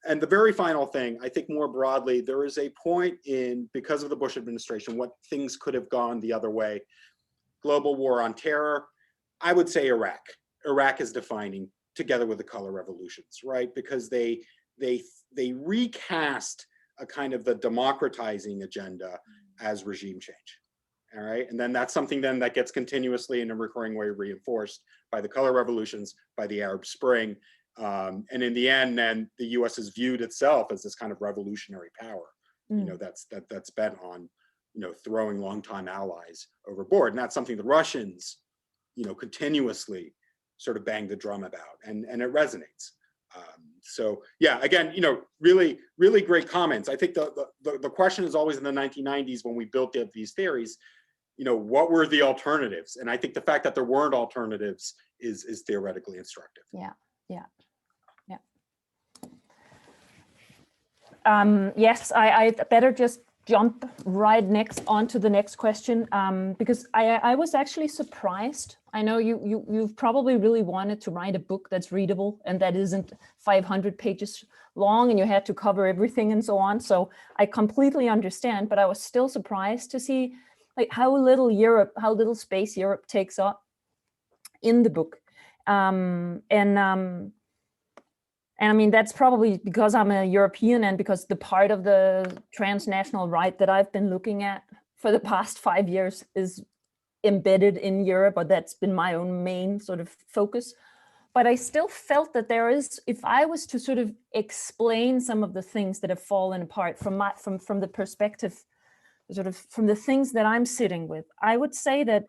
And the very final thing, I think more broadly, there is a point in, because of the Bush administration, what things could have gone the other way. Global war on terror, I would say Iraq. Iraq is defining, together with the color revolutions, right? Because they recast a kind of the democratizing agenda as regime change, all right? And then that's something then that gets continuously in a recurring way reinforced by the color revolutions, by the Arab Spring, and in the end, then the U.S. has viewed itself as this kind of revolutionary power, you know, that's bent on, you know, throwing longtime allies overboard. And that's something the Russians, you know, continuously sort of bang the drum about, and it resonates. So yeah, again, you know, really, really great comments. I think the question is always in the 1990s when we built these theories, you know, what were the alternatives? And I think the fact that there weren't alternatives is theoretically instructive. Yeah. Yes, I better just jump right next onto the next question, because I was actually surprised. I know you've probably really wanted to write a book that's readable and that isn't 500 pages long and you had to cover everything and so on. So I completely understand, but I was still surprised to see like how little space Europe takes up in the book. And I mean, that's probably because I'm a European and because the part of the transnational right that I've been looking at for the past 5 years is embedded in Europe, or that's been my own main sort of focus. But I still felt that there is, if I was to sort of explain some of the things that have fallen apart from the perspective, sort of from the things that I'm sitting with, I would say that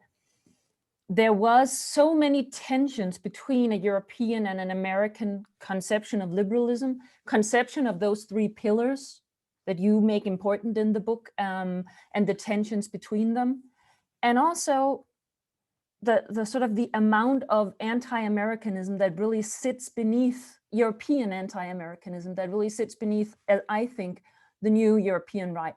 there was so many tensions between a European and an American conception of liberalism, conception of those three pillars that you make important in the book, and the tensions between them. And also the sort of the amount of anti-Americanism that really sits beneath European anti-Americanism, that really sits beneath, I think, the new European right.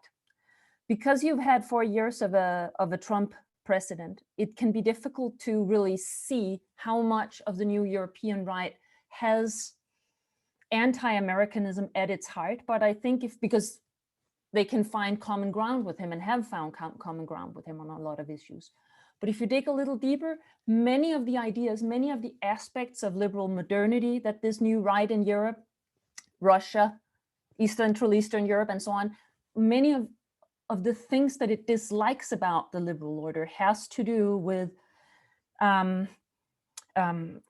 Because you've had 4 years of a Trump president, it can be difficult to really see how much of the new European right has anti-Americanism at its heart. But I think because they can find common ground with him and have found common ground with him on a lot of issues. But if you dig a little deeper, many of the ideas, many of the aspects of liberal modernity that this new right in Europe, Russia, Central Eastern Europe, and so on, many of the things that it dislikes about the liberal order has to do with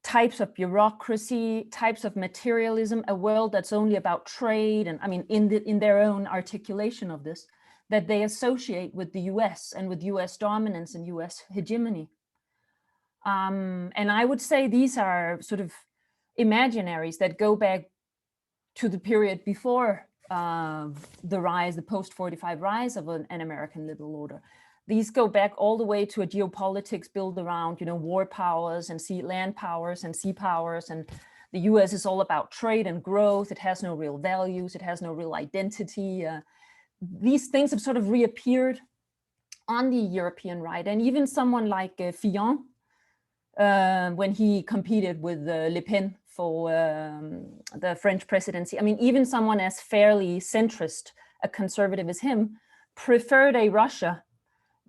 types of bureaucracy, types of materialism, a world that's only about trade, and I mean, in their own articulation of this, that they associate with the US and with US dominance and US hegemony. And I would say these are sort of imaginaries that go back to the period before the post-45 rise of an American liberal order. These go back all the way to a geopolitics built around, you know, war powers and land powers and sea powers. And the US is all about trade and growth. It has no real values. It has no real identity. These things have sort of reappeared on the European right. And even someone like Fillon, when he competed with Le Pen for the French presidency. I mean, even someone as fairly centrist, a conservative as him, preferred a Russia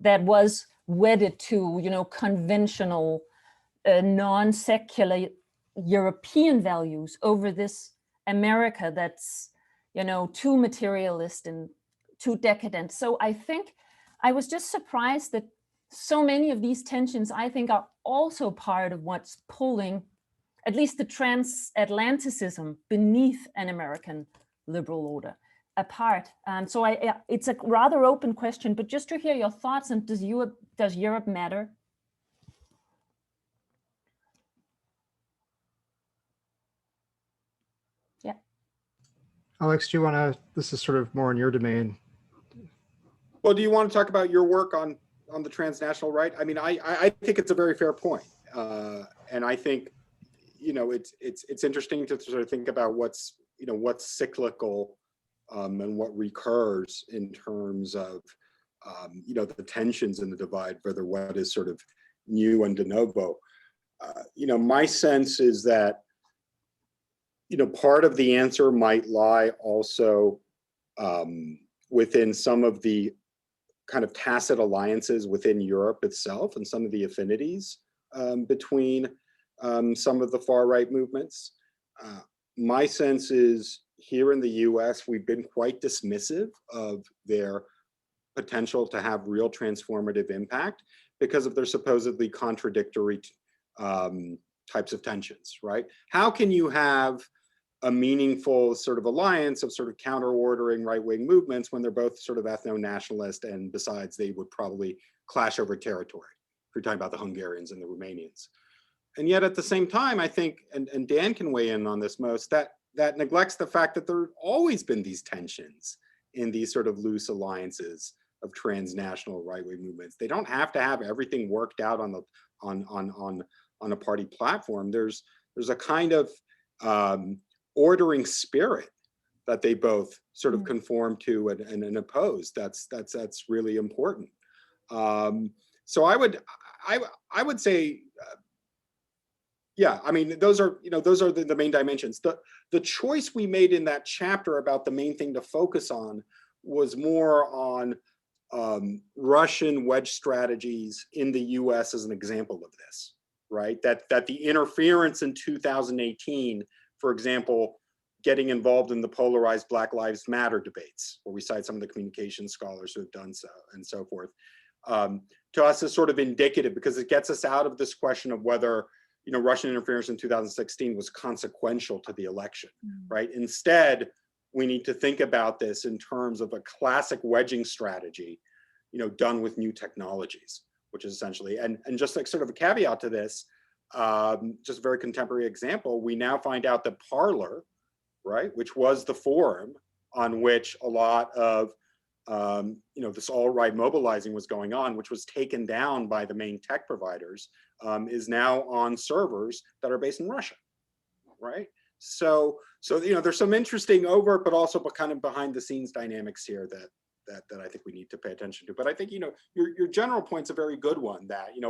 that was wedded to, you know, conventional, non-secular European values over this America that's, you know, too materialist and too decadent. So I think I was just surprised that so many of these tensions, I think, are also part of what's pulling at least the transatlanticism beneath an American liberal order. apart. So it's a rather open question, but just to hear your thoughts, and does Europe matter? Yeah. Alex, do you want to, this is sort of more in your domain. Well, do you want to talk about your work on the transnational right? I mean, I think it's a very fair point. And I think, you know, it's interesting to sort of think about what's cyclical and what recurs in terms of, you know, the tensions in the divide, whether what is sort of new and de novo. You know, my sense is that, you know, part of the answer might lie also within some of the kind of tacit alliances within Europe itself and some of the affinities between some of the far right movements. My sense is here in the US, we've been quite dismissive of their potential to have real transformative impact because of their supposedly contradictory types of tensions, right? How can you have a meaningful sort of alliance of sort of counter-ordering right-wing movements when they're both sort of ethno-nationalist, and besides, they would probably clash over territory, if you're talking about the Hungarians and the Romanians. And yet at the same time, I think, and Dan can weigh in on this most, that neglects the fact that there have always been these tensions in these sort of loose alliances of transnational right-wing movements. They don't have to have everything worked out on a party platform. There's a kind of ordering spirit that they both sort of conform to and oppose. That's really important. So I would say, yeah, I mean, those are the main dimensions. The choice we made in that chapter about the main thing to focus on was more on Russian wedge strategies in the US as an example of this, right? That the interference in 2018, for example, getting involved in the polarized Black Lives Matter debates, where we cite some of the communication scholars who have done so and so forth, to us is sort of indicative because it gets us out of this question of whether, you know, Russian interference in 2016 was consequential to the election, right? Instead, we need to think about this in terms of a classic wedging strategy, you know, done with new technologies, which is essentially, and just like sort of a caveat to this, just a very contemporary example, we now find out that Parler, right, which was the forum on which a lot of, you know, this alt-right mobilizing was going on, which was taken down by the main tech providers, is now on servers that are based in Russia, right? So you know, there's some interesting overt, but also kind of behind the scenes dynamics here that I think we need to pay attention to. But I think, you know, your general point's a very good one, that, you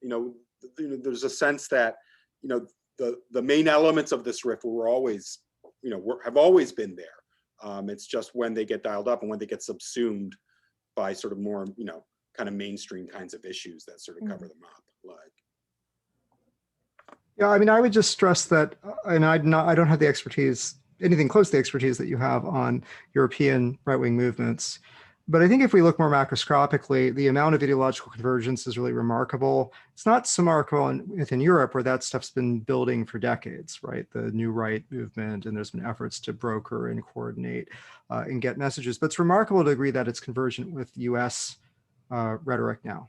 know, there's a sense that, you know, the main elements of this rift were always, you know, have always been there. It's just when they get dialed up and when they get subsumed by sort of more, you know, kind of mainstream kinds of issues that sort of cover them up. Like, yeah, I mean, I would just stress that, and I don't have the expertise, anything close to the expertise that you have on European right-wing movements. But I think if we look more macroscopically, the amount of ideological convergence is really remarkable. It's not so remarkable within Europe, where that stuff's been building for decades, right? The New Right movement, and there's been efforts to broker and coordinate and get messages. But it's remarkable to agree that it's convergent with US rhetoric now.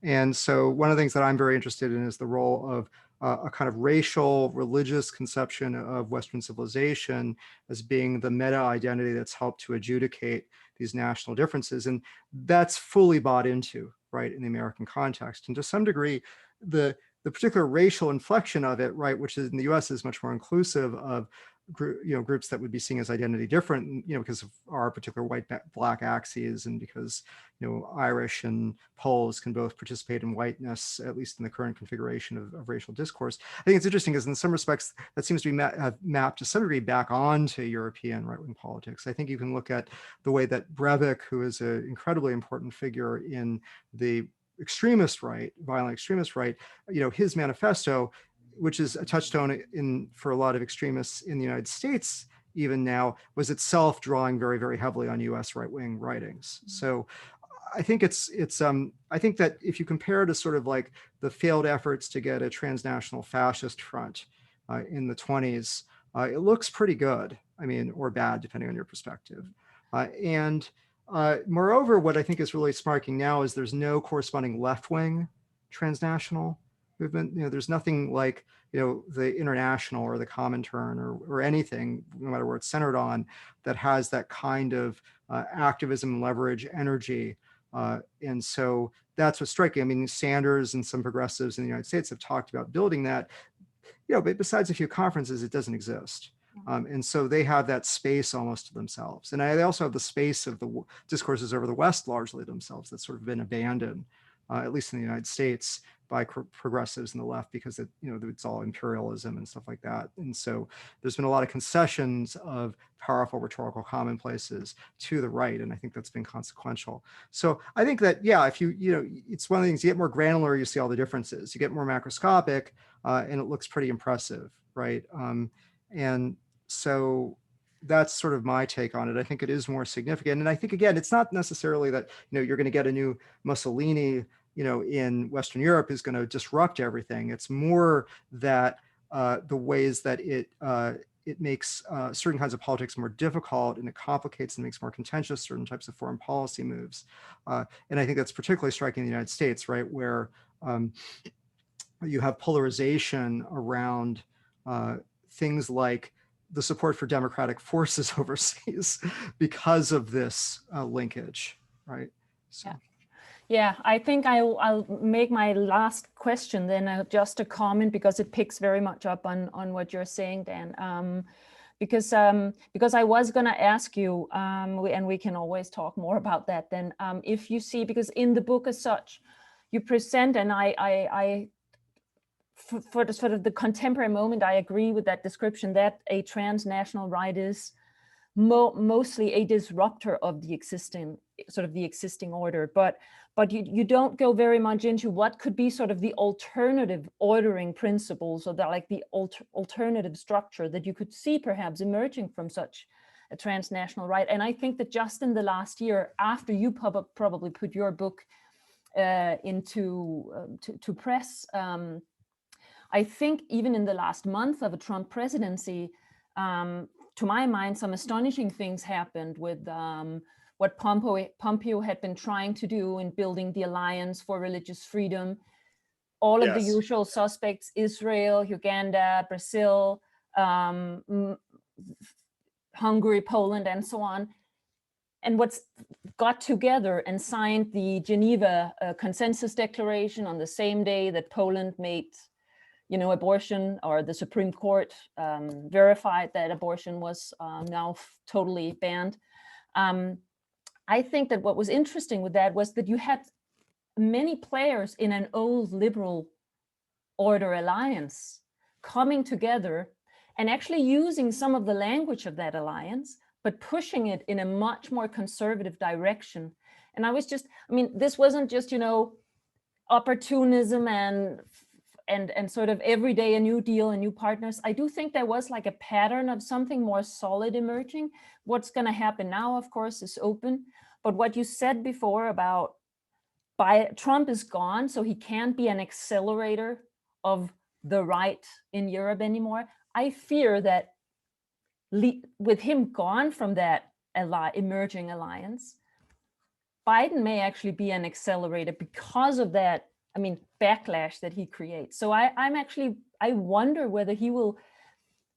And so one of the things that I'm very interested in is the role of a kind of racial, religious conception of Western civilization as being the meta identity that's helped to adjudicate these national differences. And that's fully bought into, right, in the American context. And to some degree, the particular racial inflection of it, right, which is in the US is much more inclusive of groups that would be seen as identity different, you know, because of our particular white-black axes, and because, you know, Irish and Poles can both participate in whiteness, at least in the current configuration of racial discourse. I think it's interesting because in some respects that seems to be mapped to some degree back onto European right-wing politics. I think you can look at the way that Breivik, who is an incredibly important figure in the extremist right, violent extremist right, you know, his manifesto, which is a touchstone for a lot of extremists in the United States even now, was itself drawing very, very heavily on US right-wing writings. So I think I think that if you compare to sort of like the failed efforts to get a transnational fascist front in the 20s, it looks pretty good. I mean, or bad, depending on your perspective. Moreover, what I think is really striking now is there's no corresponding left-wing transnational movement. There's nothing like, the International or the Comintern or anything, no matter where it's centered on, that has that kind of activism, leverage, energy. And so that's what's striking. I mean, Sanders and some progressives in the United States have talked about building that, but besides a few conferences, it doesn't exist. And so they have that space almost to themselves. And they also have the space of the discourses over the West largely to themselves that's sort of been abandoned, at least in the United States, by progressives in the left, because it's all imperialism and stuff like that. And so there's been a lot of concessions of powerful rhetorical commonplaces to the right, and I think that's been consequential. So I think that, if it's one of the things, you get more granular, you see all the differences. You get more macroscopic, and it looks pretty impressive, right? And so that's sort of my take on it. I think it is more significant. And I think, again, it's not necessarily that, you're going to get a new Mussolini, in Western Europe is going to disrupt everything. It's more that the ways that it makes certain kinds of politics more difficult, and it complicates and makes more contentious certain types of foreign policy moves. And I think that's particularly striking in the United States, right, where you have polarization around things like the support for democratic forces overseas because of this linkage, right? So. Yeah, I think I'll make my last question then just a comment, because it picks very much up on what you're saying, Dan. Because I was going to ask you, and we can always talk more about that then, if you see, because in the book as such, you present, and I for the sort of the contemporary moment, I agree with that description, that a transnational right is mostly a disruptor of the existing order, but you don't go very much into what could be sort of the alternative ordering principles, or the alternative structure that you could see perhaps emerging from such a transnational right. And I think that just in the last year, after you probably put your book to press, I think even in the last month of a Trump presidency, to my mind, some astonishing things happened with what Pompeo had been trying to do in building the Alliance for Religious Freedom. All of the usual suspects, Israel, Uganda, Brazil, Hungary, Poland, and so on. And what's got together and signed the Geneva Consensus Declaration on the same day that Poland made abortion, or the Supreme Court verified that abortion was now totally banned. I think that what was interesting with that was that you had many players in an old liberal order alliance coming together and actually using some of the language of that alliance, but pushing it in a much more conservative direction. And this wasn't just, opportunism and sort of every day a new deal and new partners. I do think there was like a pattern of something more solid emerging. What's going to happen now, of course, is open. But what you said before about Trump is gone, so he can't be an accelerator of the right in Europe anymore. I fear that with him gone from that emerging alliance, Biden may actually be an accelerator because of that, backlash that he creates. So I wonder whether he will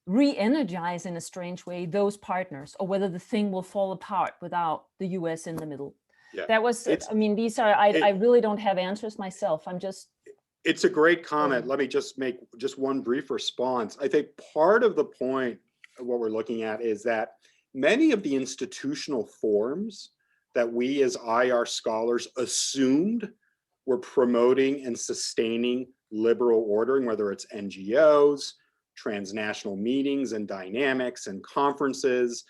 re-energize in a strange way those partners, or whether the thing will fall apart without the US in the middle. Yeah. That was, I really don't have answers myself. It's a great comment. Let me just make one brief response. I think part of the point of what we're looking at is that many of the institutional forms that we as IR scholars assumed were promoting and sustaining liberal ordering, whether it's NGOs, transnational meetings and dynamics and conferences,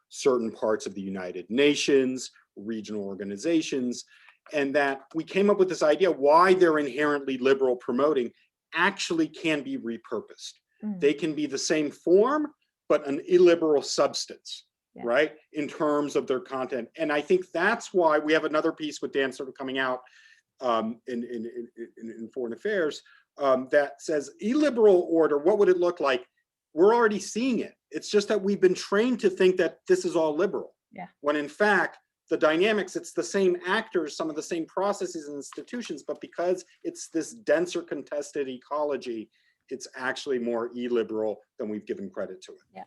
certain parts of the United Nations, regional organizations, and that we came up with this idea why they're inherently liberal promoting actually can be repurposed. They can be the same form, but an illiberal substance, right, in terms of their content. And I think that's why we have another piece with Dan sort of coming out in Foreign Affairs that says illiberal order, what would it look like we're already seeing it. It's just that we've been trained to think that this is all liberal. Yeah. When in fact, the dynamics, it's the same actors, some of the same processes and institutions, but because it's this denser contested ecology, it's actually more illiberal than we've given credit to it. Yeah.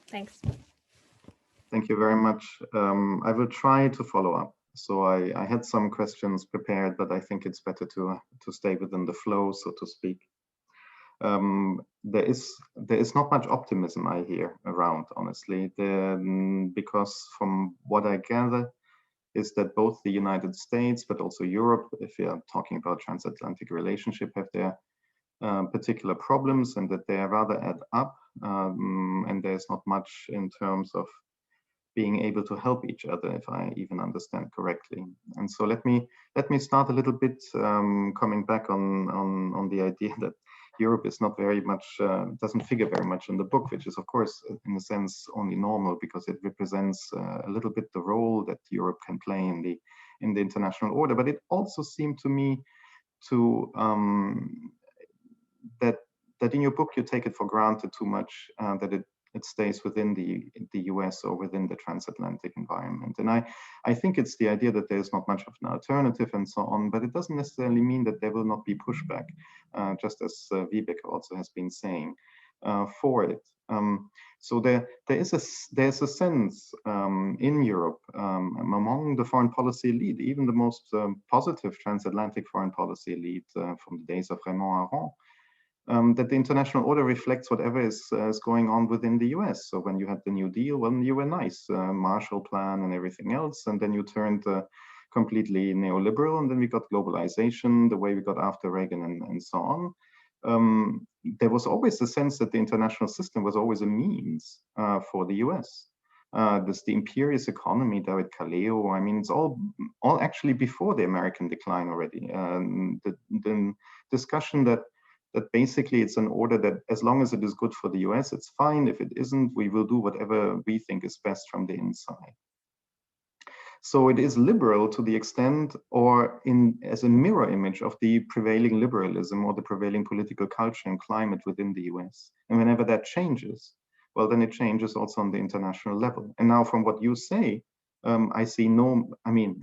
Thanks. Thank you very much. I will try to follow up. So I had some questions prepared, but I think it's better to stay within the flow, so to speak. There is not much optimism I hear around, honestly, because from what I gather is that both the United States, but also Europe, if we are talking about transatlantic relationship, have their particular problems, and that they are rather add up, and there's not much in terms of being able to help each other, if I even understand correctly. And so let me start a little bit coming back on the idea that Europe is not very much, doesn't figure very much in the book, which is of course in a sense only normal, because it represents a little bit the role that Europe can play in the international order. But it also seemed to me to that in your book you take it for granted too much, that it stays within the US or within the transatlantic environment. And I think it's the idea that there's not much of an alternative and so on, but it doesn't necessarily mean that there will not be pushback, just as Vibeke also has been saying, for it. So there's a sense in Europe among the foreign policy elite, even the most positive transatlantic foreign policy elite from the days of Raymond Aron, that the international order reflects whatever is going on within the US. So when you had the New Deal, well, you were nice, Marshall Plan and everything else, and then you turned completely neoliberal, and then we got globalization, the way we got after Reagan and so on. There was always a sense that the international system was always a means for the US. This the imperious economy, David Caleo, I mean, it's all actually before the American decline already. The discussion that basically it's an order that as long as it is good for the US, it's fine. If it isn't, we will do whatever we think is best from the inside. So it is liberal to the extent, or as a mirror image of the prevailing liberalism or the prevailing political culture and climate within the US. And whenever that changes, well, then it changes also on the international level. And now from what you say, I see I mean,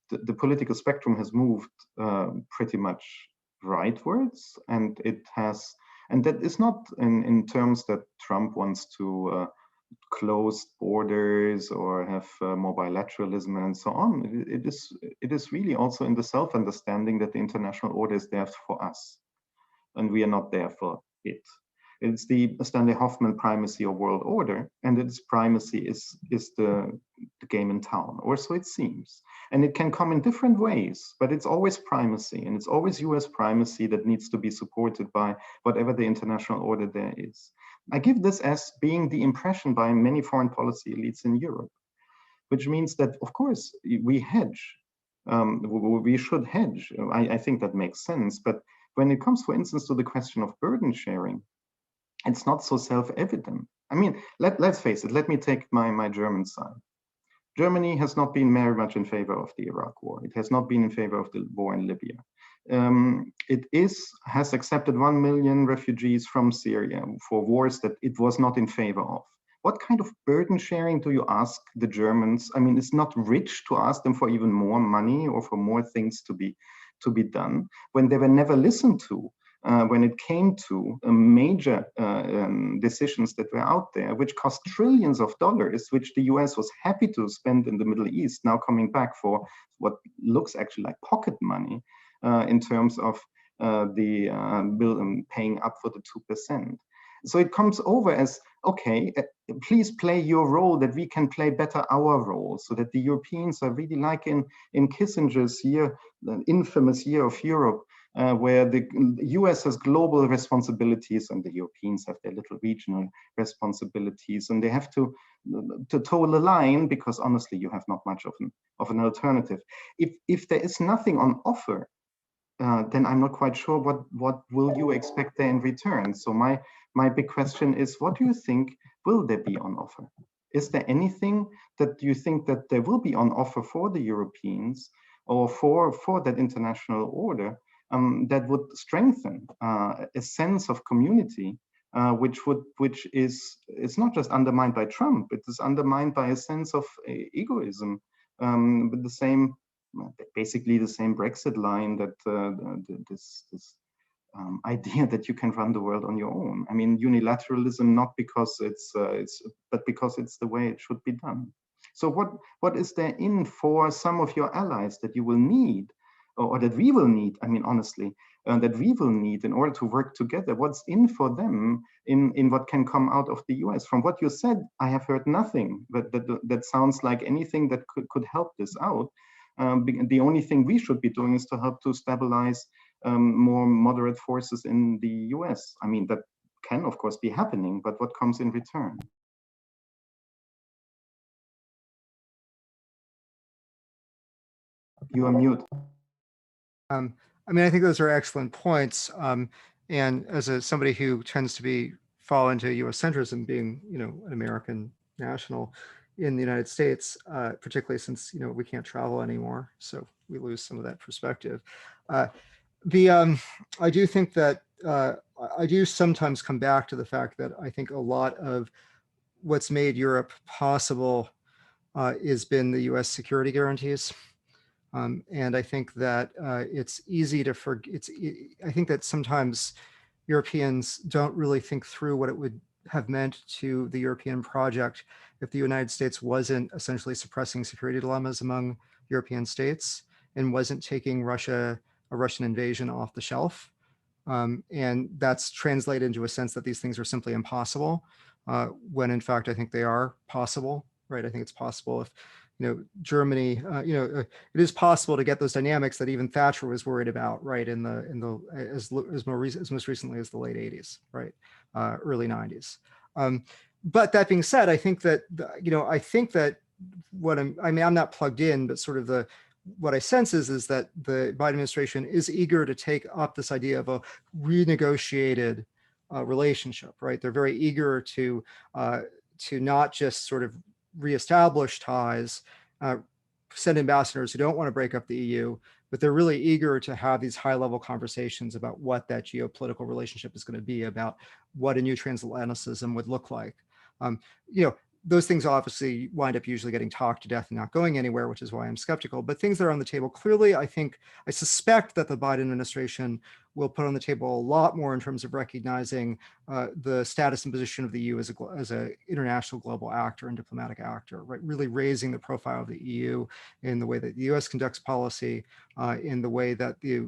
the political spectrum has moved pretty much rightwards, and that is not in terms that Trump wants to close borders or have more bilateralism and so on. It is really also in the self-understanding that the international order is there for us, and we are not there for it. It's the Stanley Hoffman primacy of world order, and its primacy is the game in town, or so it seems. And it can come in different ways, but it's always primacy, and it's always US primacy that needs to be supported by whatever the international order there is. I give this as being the impression by many foreign policy elites in Europe, which means that, of course, we hedge. We should hedge. I think that makes sense. But when it comes, for instance, to the question of burden sharing, it's not so self-evident. I mean, let's face it. Let me take my German side. Germany has not been very much in favor of the Iraq war. It has not been in favor of the war in Libya. It has accepted 1 million refugees from Syria for wars that it was not in favor of. What kind of burden sharing do you ask the Germans? I mean, it's not rich to ask them for even more money or for more things to be done when they were never listened to. When it came to major decisions that were out there, which cost trillions of dollars, which the US was happy to spend in the Middle East, now coming back for what looks actually like pocket money in terms of paying up for the 2%. So it comes over as, okay, please play your role that we can play better our role, so that the Europeans are really like in Kissinger's year, the infamous year of Europe, where the US has global responsibilities and the Europeans have their little regional responsibilities, and they have to toe the line because honestly, you have not much of an alternative. If there is nothing on offer, then I'm not quite sure what will you expect there in return. So my big question is, what do you think will there be on offer? Is there anything that you think that there will be on offer for the Europeans or for that international order that would strengthen a sense of community, which is not just undermined by Trump, it is undermined by a sense of egoism, with the same, basically the same Brexit line, that this idea that you can run the world on your own. I mean, unilateralism, not because but because it's the way it should be done. So what is there in for some of your allies that you will need, or that we will need, I mean, honestly, that we will need in order to work together? What's in for them in what can come out of the US? From what you said, I have heard nothing that sounds like anything that could help this out. The only thing we should be doing is to help to stabilize more moderate forces in the US. I mean, that can, of course, be happening, but what comes in return? You are mute. I mean, I think those are excellent points. And as somebody who tends to fall into US centrism, being, an American national in the United States, particularly since, we can't travel anymore. So we lose some of that perspective. I do think that I do sometimes come back to the fact that I think a lot of what's made Europe possible has been the US security guarantees. And I think that it's easy to forget. I think that sometimes Europeans don't really think through what it would have meant to the European project if the United States wasn't essentially suppressing security dilemmas among European states and wasn't taking a Russian invasion off the shelf. And that's translated into a sense that these things are simply impossible, when in fact, I think they are possible, right? I think it's possible if, Germany, it is possible to get those dynamics that even Thatcher was worried about, right? As most recently as the late 80s, right? Early 90s. But that being said, I think that, I'm not plugged in, but sort of what I sense is that the Biden administration is eager to take up this idea of a renegotiated relationship, right? They're very eager to not just sort of reestablish ties, send ambassadors who don't want to break up the EU, but they're really eager to have these high-level conversations about what that geopolitical relationship is going to be, about what a new transatlanticism would look like. Those things obviously wind up usually getting talked to death and not going anywhere, which is why I'm skeptical. But things that are on the table, clearly, I suspect that the Biden administration will put on the table a lot more in terms of recognizing the status and position of the EU as an international global actor and diplomatic actor, right? Really raising the profile of the EU in the way that the US conducts policy, in the way that the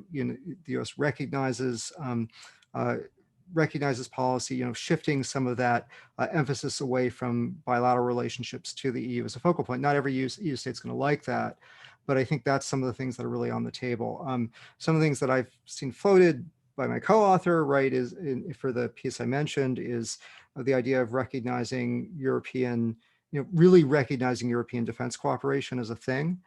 US recognizes policy, shifting some of that emphasis away from bilateral relationships to the EU as a focal point. Not every EU state's going to like that, but I think that's some of the things that are really on the table. Some of the things that I've seen floated by my co-author, right, for the piece I mentioned, is the idea of recognizing really recognizing European defense cooperation as a thing,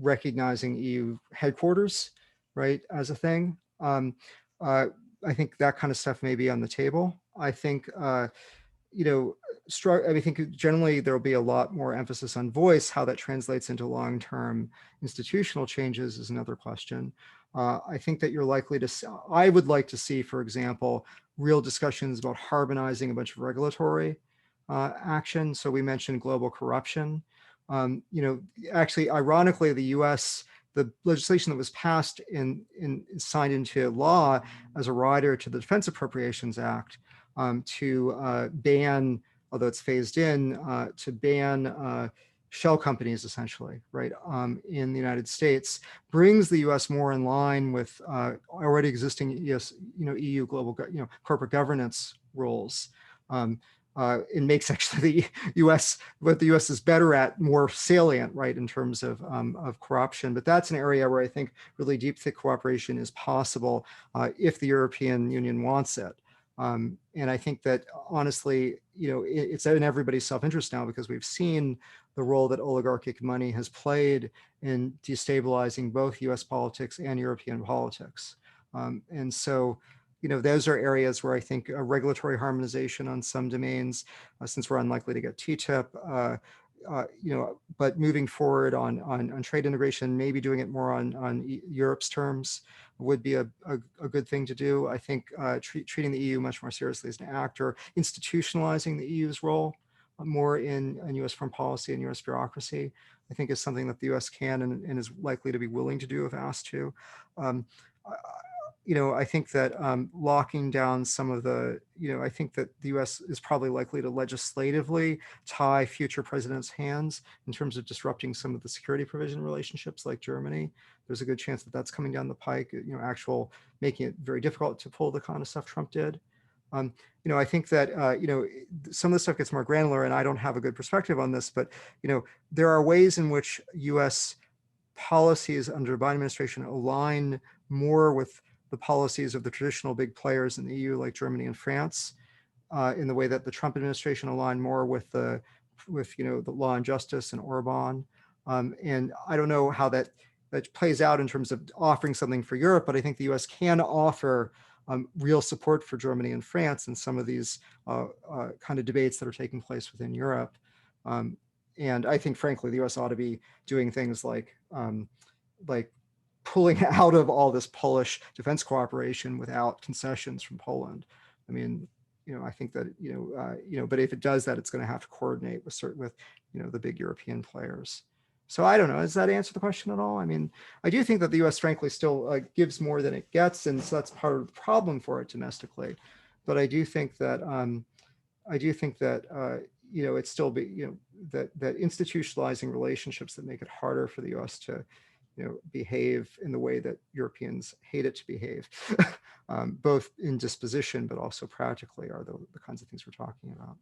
recognizing EU headquarters, right, as a thing. I think that kind of stuff may be on the table. I think, I think generally there'll be a lot more emphasis on voice. How that translates into long-term institutional changes is another question. I think that you're likely to, I would like to see, for example, real discussions about harmonizing a bunch of regulatory action. So we mentioned global corruption. Actually, ironically, the legislation that was passed and signed into law as a rider to the Defense Appropriations Act to ban, although it's phased in, to ban shell companies, essentially, right, in the United States, brings the U.S. more in line with already existing EU global corporate governance rules. It makes actually the U.S. what the U.S. is better at more salient, right, in terms of corruption. But that's an area where I think really deep, thick cooperation is possible if the European Union wants it. And I think that honestly, it's in everybody's self-interest now, because we've seen the role that oligarchic money has played in destabilizing both U.S. politics and European politics. And so, those are areas where I think regulatory harmonization on some domains, since we're unlikely to get TTIP, but moving forward on trade integration, maybe doing it more on Europe's terms would be a good thing to do. I think treating the EU much more seriously as an actor, institutionalizing the EU's role more in US foreign policy and US bureaucracy, I think is something that the US can and is likely to be willing to do if asked to. I think that locking down some of the, I think that the US is probably likely to legislatively tie future presidents' hands in terms of disrupting some of the security provision relationships like Germany. There's a good chance that that's coming down the pike, making it very difficult to pull the kind of stuff Trump did. I think that, some of the stuff gets more granular and I don't have a good perspective on this, but, there are ways in which US policies under the Biden administration align more with the policies of the traditional big players in the EU, like Germany and France, in the way that the Trump administration aligned more with the law and justice and Orban. And I don't know how that plays out in terms of offering something for Europe, but I think the US can offer real support for Germany and France in some of these kind of debates that are taking place within Europe. And I think, frankly, the US ought to be doing things like pulling out of all this Polish defense cooperation without concessions from Poland. I mean, I think that, but if it does that, it's going to have to coordinate with the big European players. So I don't know, does that answer the question at all? I mean, I do think that the US frankly still gives more than it gets. And so that's part of the problem for it domestically. But I do think that, it's still that institutionalizing relationships that make it harder for the US to, behave in the way that Europeans hate it to behave, both in disposition, but also practically are the kinds of things we're talking about.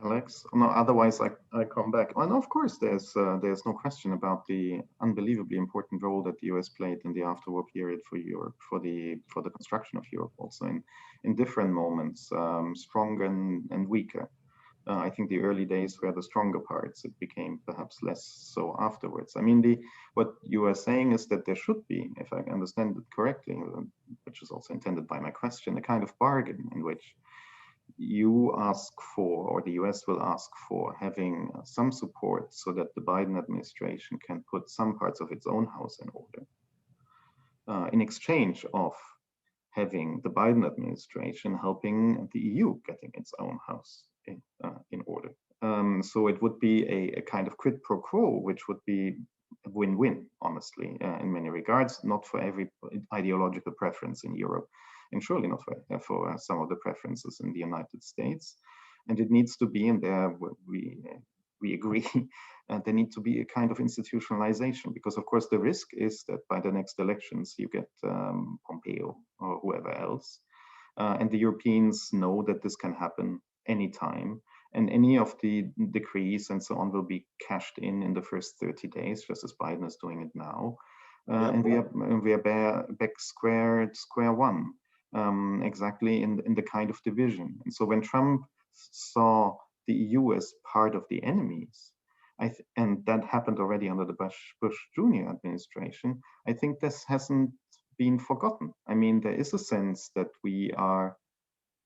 Alex, no, otherwise I come back. And of course, there's no question about the unbelievably important role that the US played in the afterwar period for Europe, for the construction of Europe, also in different moments, stronger and weaker. I think the early days were the stronger parts. It became perhaps less so afterwards. I mean, what you are saying is that there should be, if I understand it correctly, which is also intended by my question, a kind of bargain in which you ask for, or the US will ask for, having some support so that the Biden administration can put some parts of its own house in order, in exchange of having the Biden administration helping the EU getting its own house in order. So it would be a kind of quid pro quo, which would be a win-win, honestly, in many regards, not for every ideological preference in Europe, and surely not for some of the preferences in the United States. And it needs to be, and there we agree, there needs to be a kind of institutionalization, because of course the risk is that by the next elections you get Pompeo or whoever else, and the Europeans know that this can happen anytime, and any of the decrees and so on will be cashed in the first 30 days, just as Biden is doing it now, and we are back square one, exactly in the kind of division. And so when Trump saw the EU as part of the enemies, and that happened already under the Bush Jr. administration, I think this hasn't been forgotten. I mean, there is a sense that we are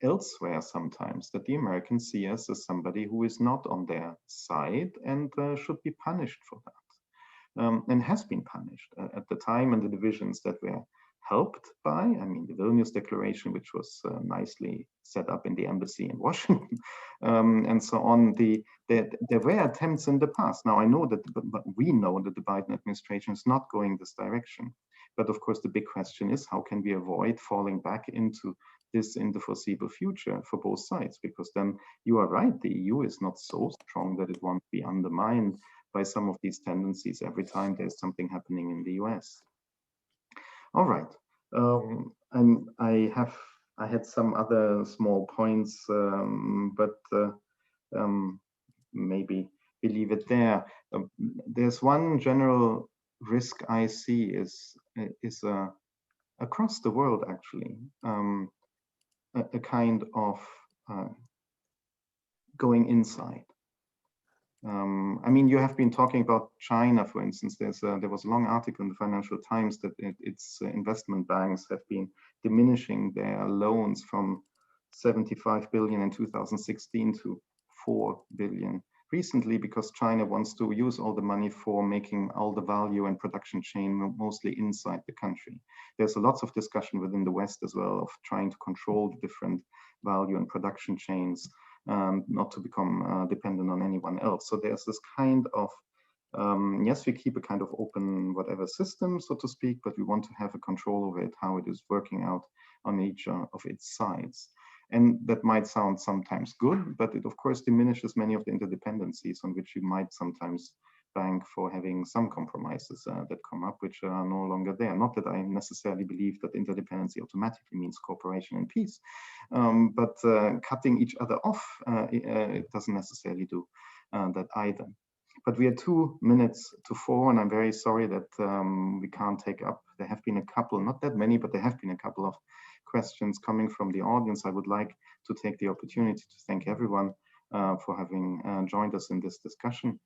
elsewhere sometimes, that the Americans see us as somebody who is not on their side and should be punished for that, and has been punished at the time, and the divisions that were helped by, I mean, the Vilnius Declaration, which was nicely set up in the embassy in Washington, and so on. There were attempts in the past. Now I know that, we know that the Biden administration is not going this direction. But of course, the big question is, how can we avoid falling back into this in the foreseeable future for both sides? Because then you are right, the EU is not so strong that it won't be undermined by some of these tendencies every time there's something happening in the US. All right, and I had some other small points, but maybe we leave it there. There's one general risk I see is across the world, actually, a kind of going inside. I mean, you have been talking about China, for instance. There was a long article in the Financial Times that its investment banks have been diminishing their loans from 75 billion in 2016 to 4 billion recently, because China wants to use all the money for making all the value and production chain mostly inside the country. There's lots of discussion within the West as well of trying to control the different value and production chains, not to become dependent on anyone else. So there's this kind of, yes, we keep a kind of open whatever system, so to speak, but we want to have a control over it, how it is working out on each of its sides. And that might sound sometimes good, but it of course diminishes many of the interdependencies on which you might sometimes bank for having some compromises that come up, which are no longer there. Not that I necessarily believe that interdependency automatically means cooperation and peace, but cutting each other off, it doesn't necessarily do that either. But we are 2 minutes to 4, and I'm very sorry that we can't take up. There have been a couple, not that many, but there have been a couple of questions coming from the audience. I would like to take the opportunity to thank everyone for having joined us in this discussion.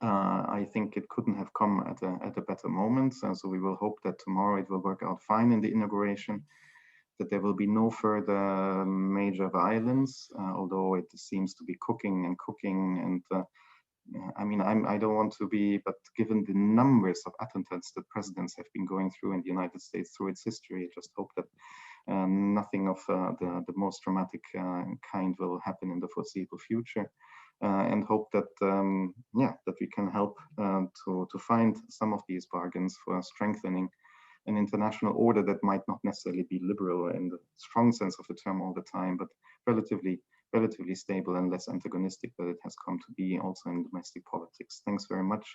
I think it couldn't have come at a better moment. So we will hope that tomorrow it will work out fine in the inauguration, that there will be no further major violence, although it seems to be cooking and I mean, I don't want to be, but given the numbers of attempts that presidents have been going through in the United States through its history, I just hope that nothing of the most dramatic kind will happen in the foreseeable future, and hope that yeah, that we can help to find some of these bargains for strengthening an international order that might not necessarily be liberal in the strong sense of the term all the time, but relatively stable and less antagonistic that it has come to be also in domestic politics. Thanks very much,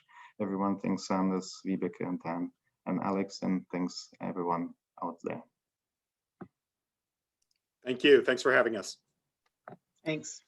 everyone. Thanks, Sanders, Vibeke, and Dan, and Alex, and thanks everyone out there. Thank you. Thanks for having us. Thanks.